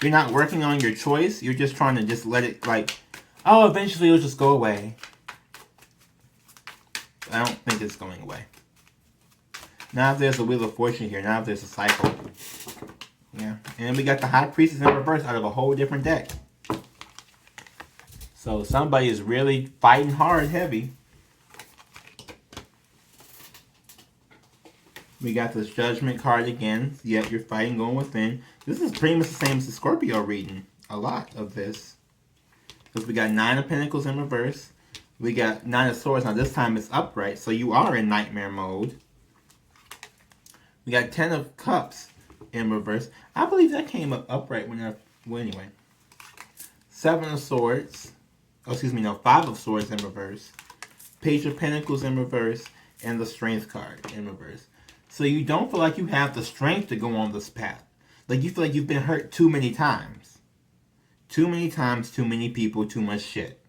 [SPEAKER 1] your choice. You're just trying to just let it, like, oh, eventually it'll just go away. I don't think it's going away. Now if there's a Wheel of Fortune here, now if there's a cycle. Yeah, and then we got the High Priestess in reverse out of a whole different deck. So somebody is really fighting hard, heavy. We got this Judgment card again. Yet you're fighting, going within. This is pretty much the same as the Scorpio reading. A lot of this. Because we got Nine of Pentacles in reverse. We got Nine of Swords. Now this time it's upright. So you are in nightmare mode. We got 10 of Cups in reverse. I believe that came up upright well, anyway. 7 of Swords. Oh, excuse me, no. 5 of Swords in reverse. Page of Pentacles in reverse. And the Strength card in reverse. So you don't feel like you have the strength to go on this path. Like you feel like you've been hurt too many times. Too many times, too many people, too much shit.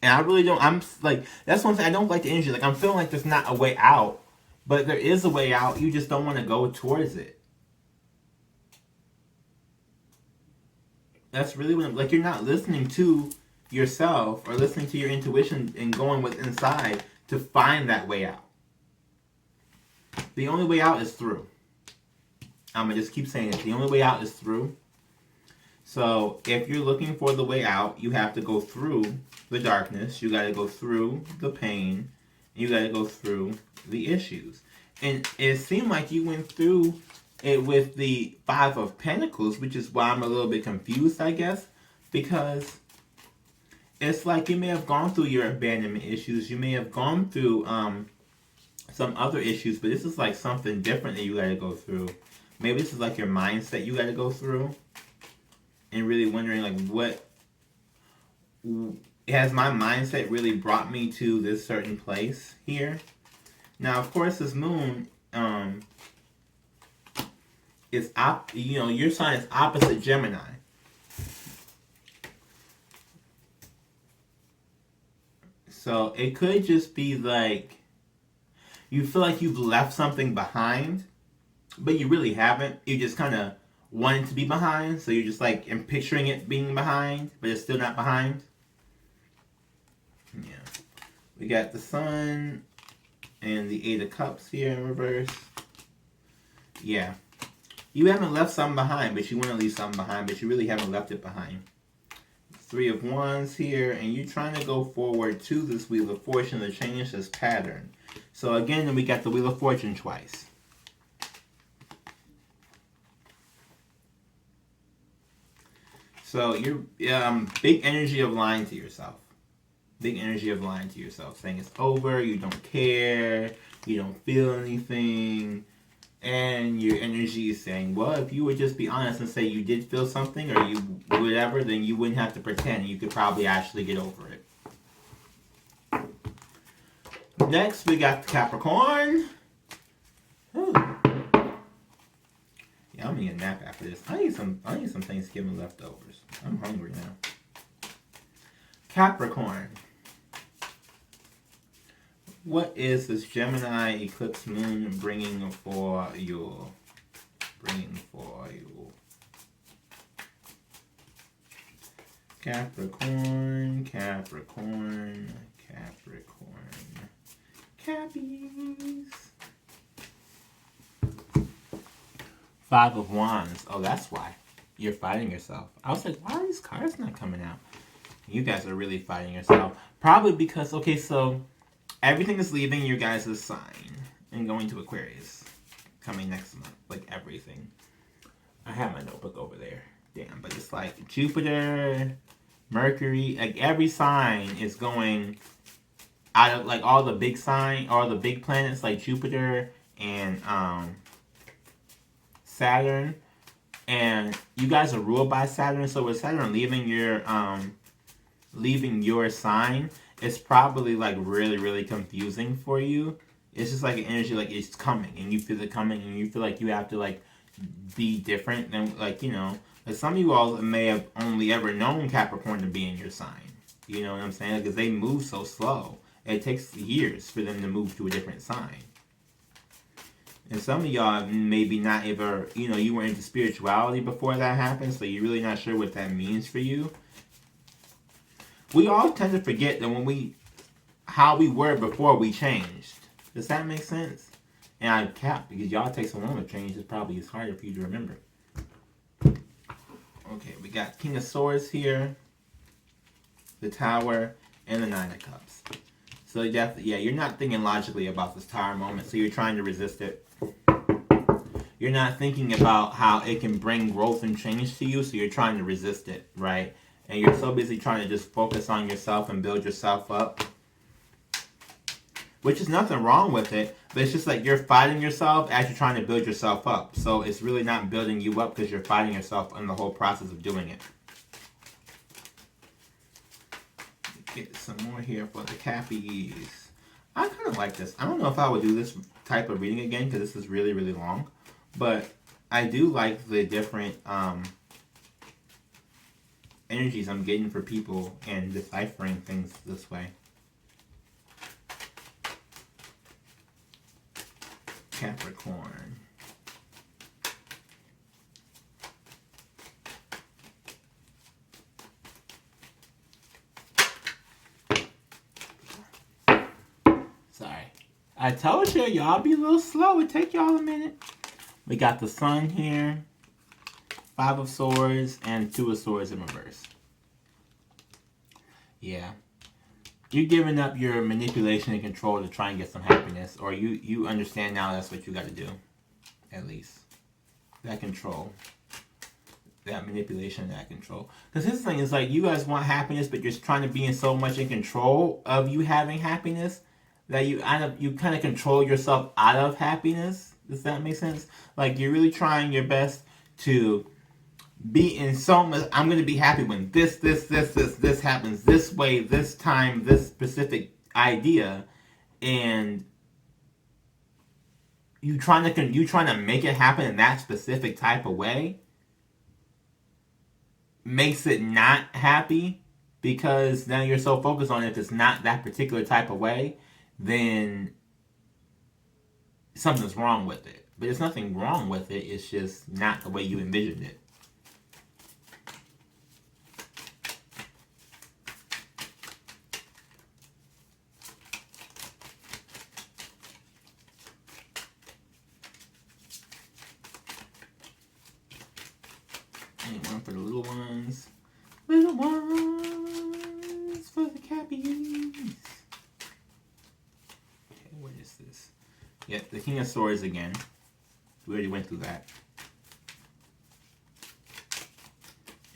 [SPEAKER 1] And I really don't, I'm like, that's one thing, I don't like the energy. Like, I'm feeling like there's not a way out. But there is a way out, you just don't want to go towards it. That's really what, like, you're not listening to yourself or listening to your intuition and going with inside to find that way out. The only way out is through. I'm going to just keep saying it. The only way out is through. So if you're looking for the way out, you have to go through the darkness. You got to go through the pain. You got to go through the issues. And it seemed like you went through it with the Five of Pentacles, which is why I'm a little bit confused, I guess. Because it's like you may have gone through your abandonment issues. You may have gone through some other issues. But this is like something different that you got to go through. Maybe this is like your mindset you got to go through. And really wondering, like, what has my mindset really brought me to this certain place here? Now, of course, this moon is your sign is opposite Gemini. So it could just be like you feel like you've left something behind, but you really haven't. You just kind of wanting to be behind, so you're just like picturing it being behind, but it's still not behind. Yeah, we got the Sun and the Eight of Cups here in reverse. Yeah, you haven't left something behind, but you want to leave something behind, but you really haven't left it behind. Three of Wands here, and you're trying to go forward to this Wheel of Fortune to change this pattern. So again, we got the Wheel of Fortune twice. So you're big energy of lying to yourself. Big energy of lying to yourself. Saying it's over, you don't care, you don't feel anything. And your energy is saying, well, if you would just be honest and say you did feel something or you whatever, then you wouldn't have to pretend. You could probably actually get over it. Next, we got the Capricorn. Ooh. Yeah, I'm gonna get a nap after this. I need some Thanksgiving leftovers. I'm hungry now. Capricorn. What is this Gemini eclipse moon bringing for you? Capricorn. Cappies. Five of Wands. Oh, that's why. You're fighting yourself. I was like, why are these cards not coming out? You guys are really fighting yourself. Probably because, okay, so everything is leaving your guys' sign and going to Aquarius coming next month. Like everything. I have my notebook over there. Damn, but it's like Jupiter, Mercury, like every sign is going out of, like all the big planets like Jupiter and Saturn. And you guys are ruled by Saturn, so with Saturn leaving your sign, it's probably like really, really confusing for you. It's just like an energy, like it's coming, and you feel it coming, and you feel like you have to like be different than, like, you know, like some of you all may have only ever known Capricorn to be in your sign. You know what I'm saying? Because they move so slow. It takes years for them to move to a different sign. And some of y'all maybe not ever, you know, you were into spirituality before that happened, so you're really not sure what that means for you. We all tend to forget that how we were before we changed. Does that make sense? And I cap, because y'all take so long to change, it's probably harder for you to remember. Okay, we got King of Swords here, the Tower, and the Nine of Cups. So definitely, yeah, you're not thinking logically about this Tower moment, so you're trying to resist it. You're not thinking about how it can bring growth and change to you, so you're trying to resist it, right? And you're so busy trying to just focus on yourself and build yourself up. Which is nothing wrong with it, but it's just like you're fighting yourself as you're trying to build yourself up. So it's really not building you up because you're fighting yourself in the whole process of doing it. Get some more here for the Cappies. I kind of like this. I don't know if I would do this type of reading again because this is really, really long. But I do like the different energies I'm getting for people and deciphering things this way. Capricorn. Sorry. I told you, y'all be a little slow. It take y'all a minute. We got the Sun here, Five of Swords, and Two of Swords in reverse. Yeah. You're giving up your manipulation and control to try and get some happiness. Or you understand now that's what you got to do. At least. That control. That manipulation, that control. Because this thing is like, you guys want happiness, but you're trying to be so much in control of you having happiness that you kind of control yourself out of happiness. Does that make sense? Like, you're really trying your best to be in so much, I'm going to be happy when this happens this way, this time, this specific idea, and you trying to make it happen in that specific type of way makes it not happy, because now you're so focused on it. If it's not that particular type of way, then something's wrong with it. But there's nothing wrong with it. It's just not the way you envisioned it. And one for the little ones. Little ones for the Cappies. Okay, what is this? Yep, the King of Swords again. We already went through that.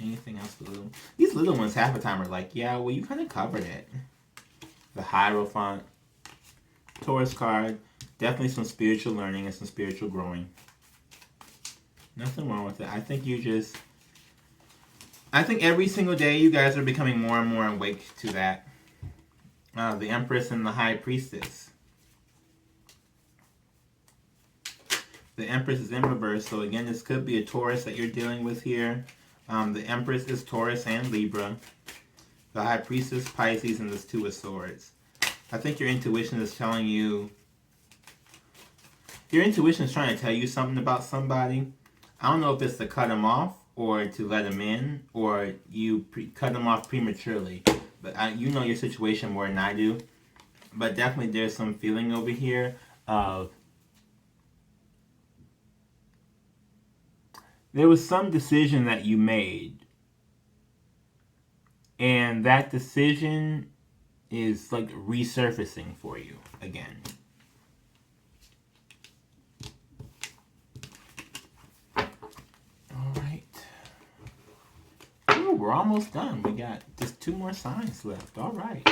[SPEAKER 1] Anything else for little? These little ones half the time are like, yeah, well, you kind of covered it. The Hierophant. Taurus card. Definitely some spiritual learning and some spiritual growing. Nothing wrong with it. I think every single day you guys are becoming more and more awake to that. The Empress and the High Priestess. The Empress is in reverse, so again, this could be a Taurus that you're dealing with here. The Empress is Taurus and Libra. The High Priestess, Pisces, and this Two of Swords. I think your intuition is telling you... Your intuition is trying to tell you something about somebody. I don't know if it's to cut them off, or to let them in, or you cut them off prematurely. But you know your situation more than I do. But definitely there's some feeling over here of... There was some decision that you made. And that decision is like resurfacing for you again. we're almost done. We got just 2 more signs left. All right.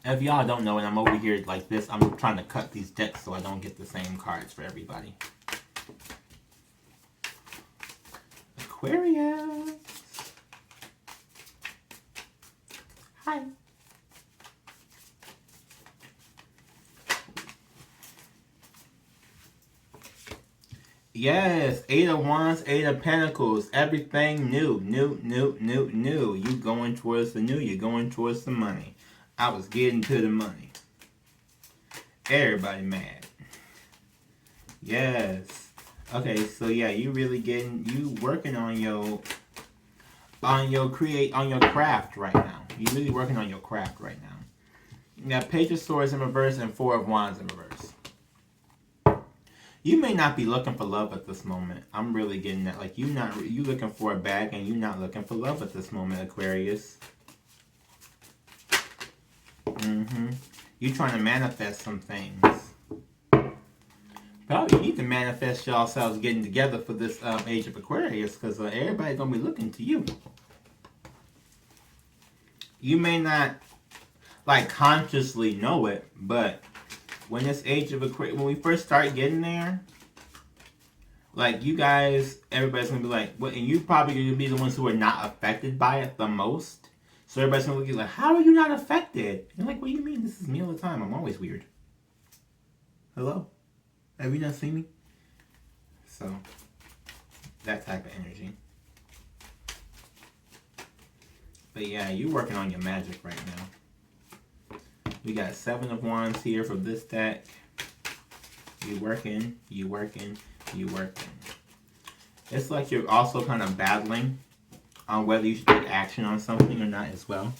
[SPEAKER 1] If y'all don't know, and I'm over here like this, I'm trying to cut these decks so I don't get the same cards for everybody. Aquarius. Hi. Yes, 8 of Wands, 8 of Pentacles. Everything new. New. You going towards the new. You're going towards the money. I was getting to the money. Everybody mad. Yes. Okay, so yeah, you working on your craft right now. You're really working on your craft right now. You got Page of Swords in reverse and 4 of Wands in reverse. You may not be looking for love at this moment. I'm really getting that. Like, you looking for a bag and you're not looking for love at this moment, Aquarius. You're trying to manifest some things. Probably you need to manifest yourselves getting together for this age of Aquarius, because everybody's going to be looking to you. You may not, like, consciously know it, but when this age of Aquarius, when we first start getting there, like, you guys, everybody's going to be like, what? And you probably going to be the ones who are not affected by it the most. So everybody's going to look at you like, how are you not affected? You're like, what do you mean? This is me all the time. I'm always weird. Hello? Have you not seen me? So, that type of energy. But yeah, you're working on your magic right now. We got 7 of Wands here for this deck. You working. It's like you're also kind of battling on whether you should take action on something or not as well.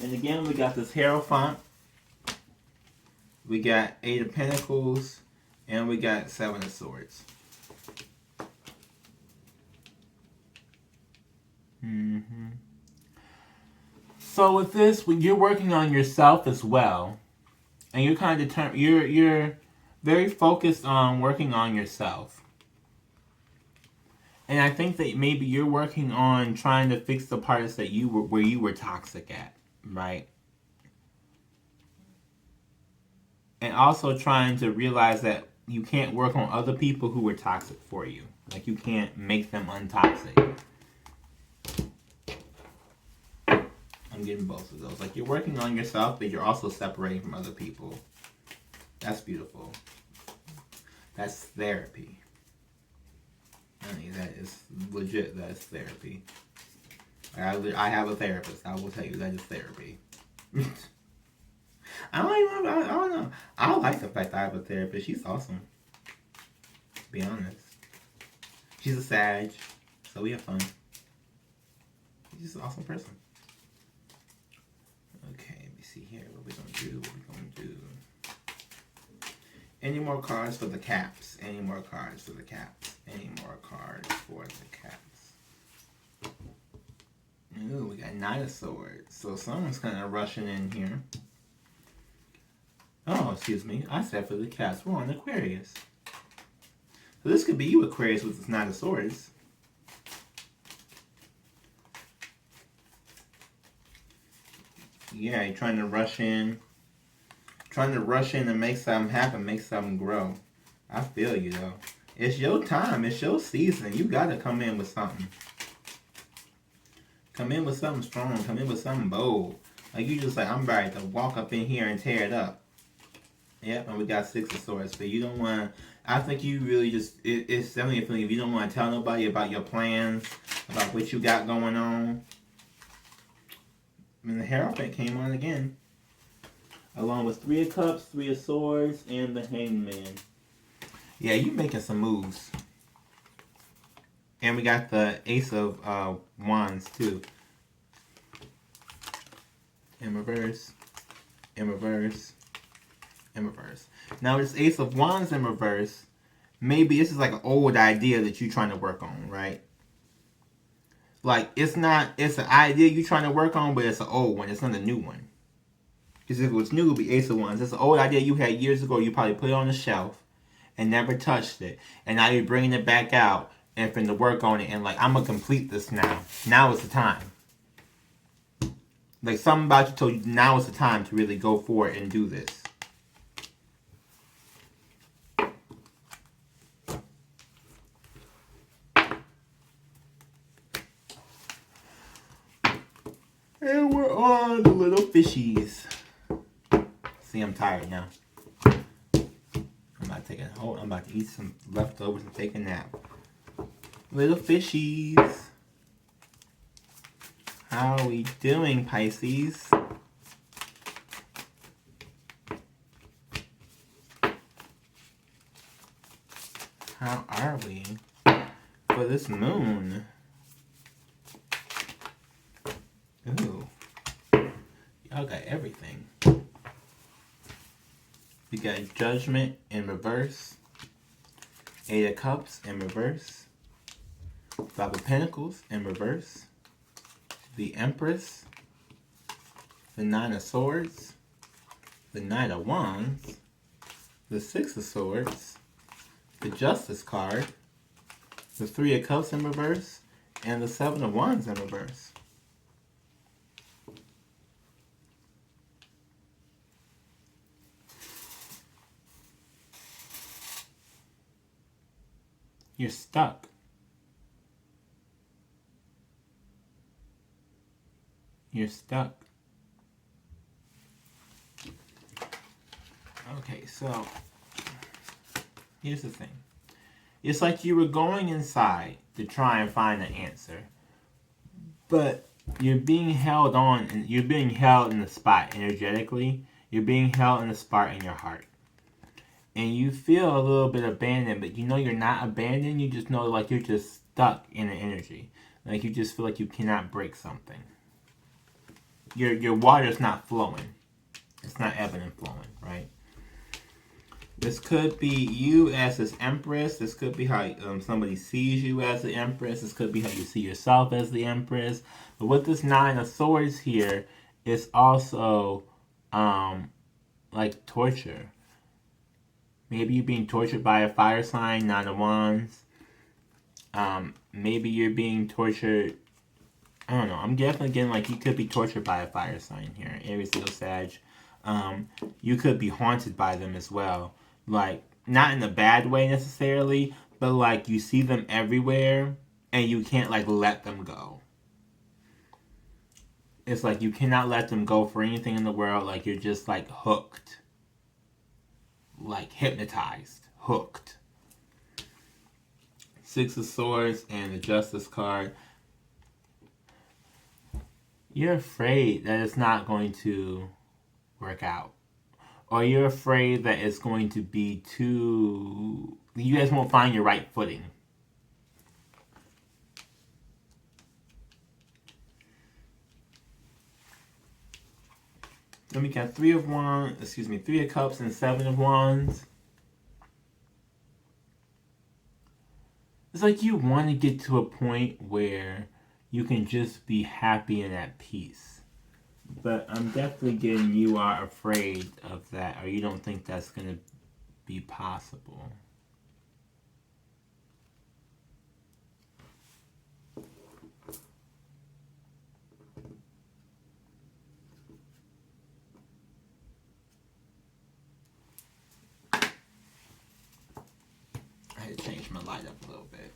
[SPEAKER 1] And again, we got this Hierophant. We got 8 of Pentacles. And we got 7 of Swords. So with this, when you're working on yourself as well, and you're kind of you're very focused on working on yourself. And I think that maybe you're working on trying to fix the parts that where you were toxic at, right? And also trying to realize that you can't work on other people who were toxic for you. Like, you can't make them untoxic. I'm getting both of those. Like, you're working on yourself, but you're also separating from other people. That's beautiful. That's therapy. Honey, that is legit. That's therapy. I have a therapist. I will tell you that is therapy. I don't know. I like the fact that I have a therapist. She's awesome. To be honest. She's a Sag, so we have fun. She's just an awesome person. Okay, let me see here. What we gonna do? Any more cards for the caps? Any more cards for the caps? Ooh, we got Knight of Swords. So someone's kind of rushing in here. Oh, excuse me. I said for the caps. We're on Aquarius. So this could be you, Aquarius, with this Knight of Swords. Yeah, you're trying to rush in. Trying to rush in and make something happen, make something grow. I feel you, though. It's your time. It's your season. You got to come in with something. Come in with something strong. Come in with something bold. Like, you just like, I'm ready to walk up in here and tear it up. Yep, and we got 6 of Swords. But you don't want to... I think you really just... It's definitely a feeling if you don't want to tell nobody about your plans, about what you got going on. And the Hierophant came on again. Along with 3 of Cups, 3 of Swords, and the Hangman. Yeah, you making some moves. And we got the Ace of Wands, too. In reverse. In reverse. In reverse. Now, this Ace of Wands in reverse, maybe this is like an old idea that you're trying to work on, right? Like, it's an idea you're trying to work on, but it's an old one. It's not a new one. Because if it was new, it would be Ace of Wands. It's an old idea you had years ago. You probably put it on the shelf. and never touched it. And now you're bringing it back out and finna work on it and like, I'm gonna complete this now. Now is the time. Like something about you told you now is the time to really go for it and do this. And we're on the little fishies. See, I'm tired now. I'm about to eat some leftovers and take a nap. Little fishies. How are we doing, Pisces? How are we for this moon? Ooh. Y'all got everything. We got Judgment in reverse. Eight of Cups in reverse. Five of Pentacles in reverse. The Empress. The Nine of Swords. The Knight of Wands. The Six of Swords. The Justice card. The Three of Cups in reverse. And the Seven of Wands in reverse. You're stuck. You're stuck. Okay, so here's the thing. It's like you were going inside to try and find an answer, but you're being held on, and you're being held in the spot energetically. You're being held in the spot in your heart. And you feel a little bit abandoned, but you know you're not abandoned. You just know like you're just stuck in an energy. Like you just feel like you cannot break something. Your water's not flowing. It's not ebbing and flowing, right? This could be you as this Empress. This could be how somebody sees you as the Empress. This could be how you see yourself as the Empress. But with this Nine of Swords here, it's also like torture. Maybe you're being tortured by a fire sign, Nine of Wands. Maybe you're being tortured. I don't know. I'm definitely getting like you could be tortured by a fire sign here. Aries, Leo, Sag. You could be haunted by them as well. Like, not in a bad way necessarily, but like you see them everywhere and you can't like let them go. It's like you cannot let them go for anything in the world. Like you're just like hooked. Like hypnotized, hooked. Six of Swords and the Justice card. You're afraid that it's not going to work out. Or you're afraid that it's going to be too... You guys won't find your right footing. Then we got Three of Cups and Seven of Wands. It's like you want to get to a point where you can just be happy and at peace. But I'm definitely getting you are afraid of that, or you don't think that's going to be possible. I had to change my light up a little bit.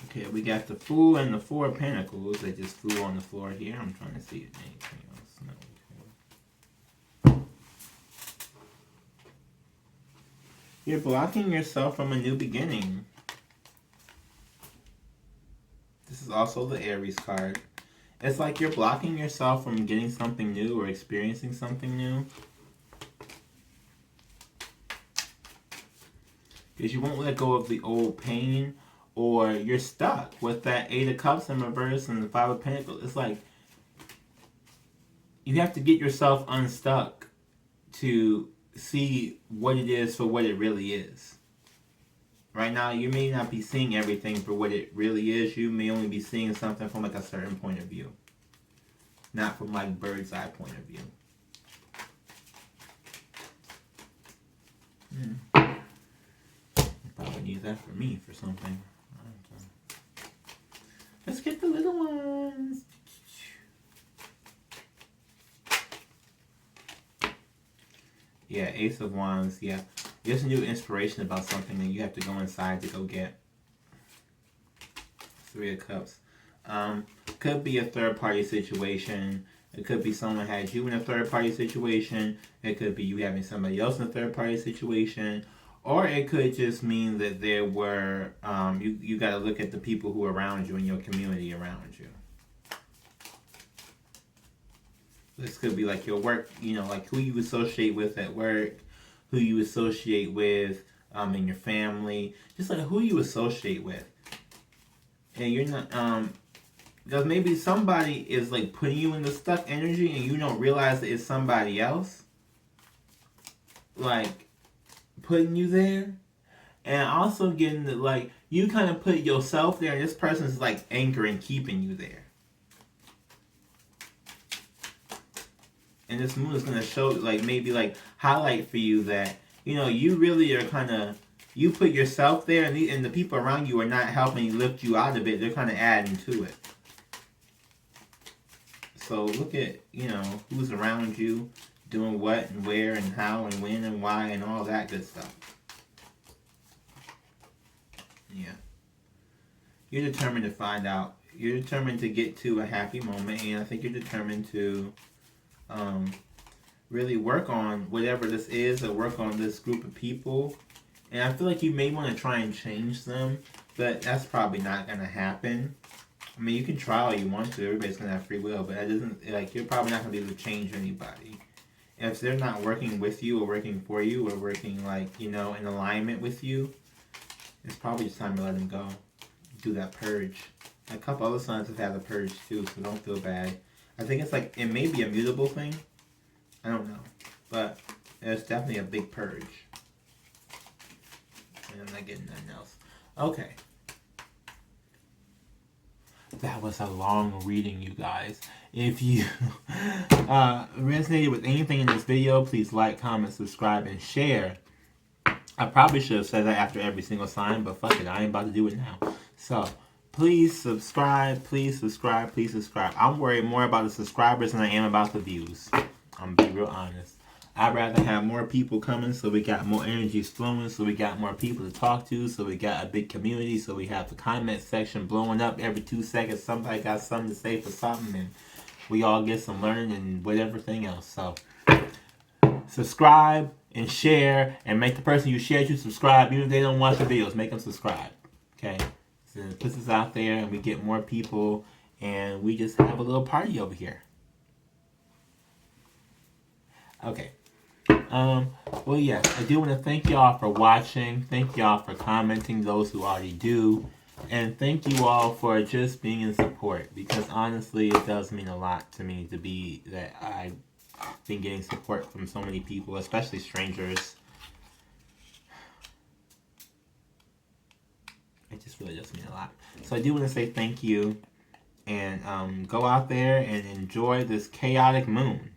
[SPEAKER 1] Okay, we got the Fool and the Four of Pentacles. They just flew on the floor here. I'm trying to see if anything else. No. You're blocking yourself from a new beginning. This is also the Aries card. It's like you're blocking yourself from getting something new or experiencing something new. Because you won't let go of the old pain, or you're stuck with that Eight of Cups in reverse and the Five of Pentacles. It's like you have to get yourself unstuck to see what it is for what it really is. Right now, you may not be seeing everything for what it really is. You may only be seeing something from like a certain point of view. not from like bird's eye point of view. Probably need that for me for something. Let's get the little ones. Yeah, Ace of Wands. Yeah, there's a new inspiration about something that you have to go inside to go get. Three of Cups. Could be a third party situation. It could be someone had you in a third party situation. It could be you having somebody else in a third party situation. Or it could just mean that there were, you got to look at the people who are around you and your community around you. This could be like your work, you know, like who you associate with at work, who you associate with in your family. Just like who you associate with. And you're not, because maybe somebody is like putting you in the stuck energy and you don't realize that it's somebody else. Like, putting you there. And also getting the, like, you kind of put yourself there and this person's like anchoring, keeping you there. And this moon is going to show, like, maybe like highlight for you that, you know, you really are kind of, you put yourself there and the people around you are not helping lift you out of it. They're kind of adding to it. So look at, you know, who's around you, doing what and where and how and when and why and all that good stuff. Yeah. You're determined to find out. You're determined to get to a happy moment, and I think you're determined to really work on whatever this is, or work on this group of people. And I feel like you may want to try and change them, but that's probably not going to happen. I mean, you can try all you want to. Everybody's going to have free will, but that doesn't, like, you're probably not going to be able to change anybody. And if they're not working with you or working for you or working, like, you know, in alignment with you, it's probably just time to let them go. Do that purge. A couple other signs have had a purge too, so don't feel bad. I think it's like, it may be a mutable thing. I don't know. But it's definitely a big purge. And I'm not getting nothing else. Okay. That was a long reading, you guys. If you resonated with anything in this video, please like, comment, subscribe, and share. I probably should have said that after every single sign, but fuck it, I ain't about to do it now. So, please subscribe, please subscribe, please subscribe. I'm worried more about the subscribers than I am about the views. I'm gonna be real honest. I'd rather have more people coming so we got more energies flowing, so we got more people to talk to, so we got a big community, so we have the comment section blowing up every 2 seconds. Somebody got something to say for something, and we all get some learning and whatever thing else. So, subscribe and share, and make the person you share to subscribe, even if they don't watch the videos. Make them subscribe. Okay? So it puts us out there, and we get more people, and we just have a little party over here. Okay. Well, yeah, I do want to thank y'all for watching. Thank y'all for commenting, those who already do. And thank you all for just being in support, because honestly, it does mean a lot to me to be that I've been getting support from so many people, especially strangers. It just really does mean a lot. So I do want to say thank you, and go out there and enjoy this chaotic moon.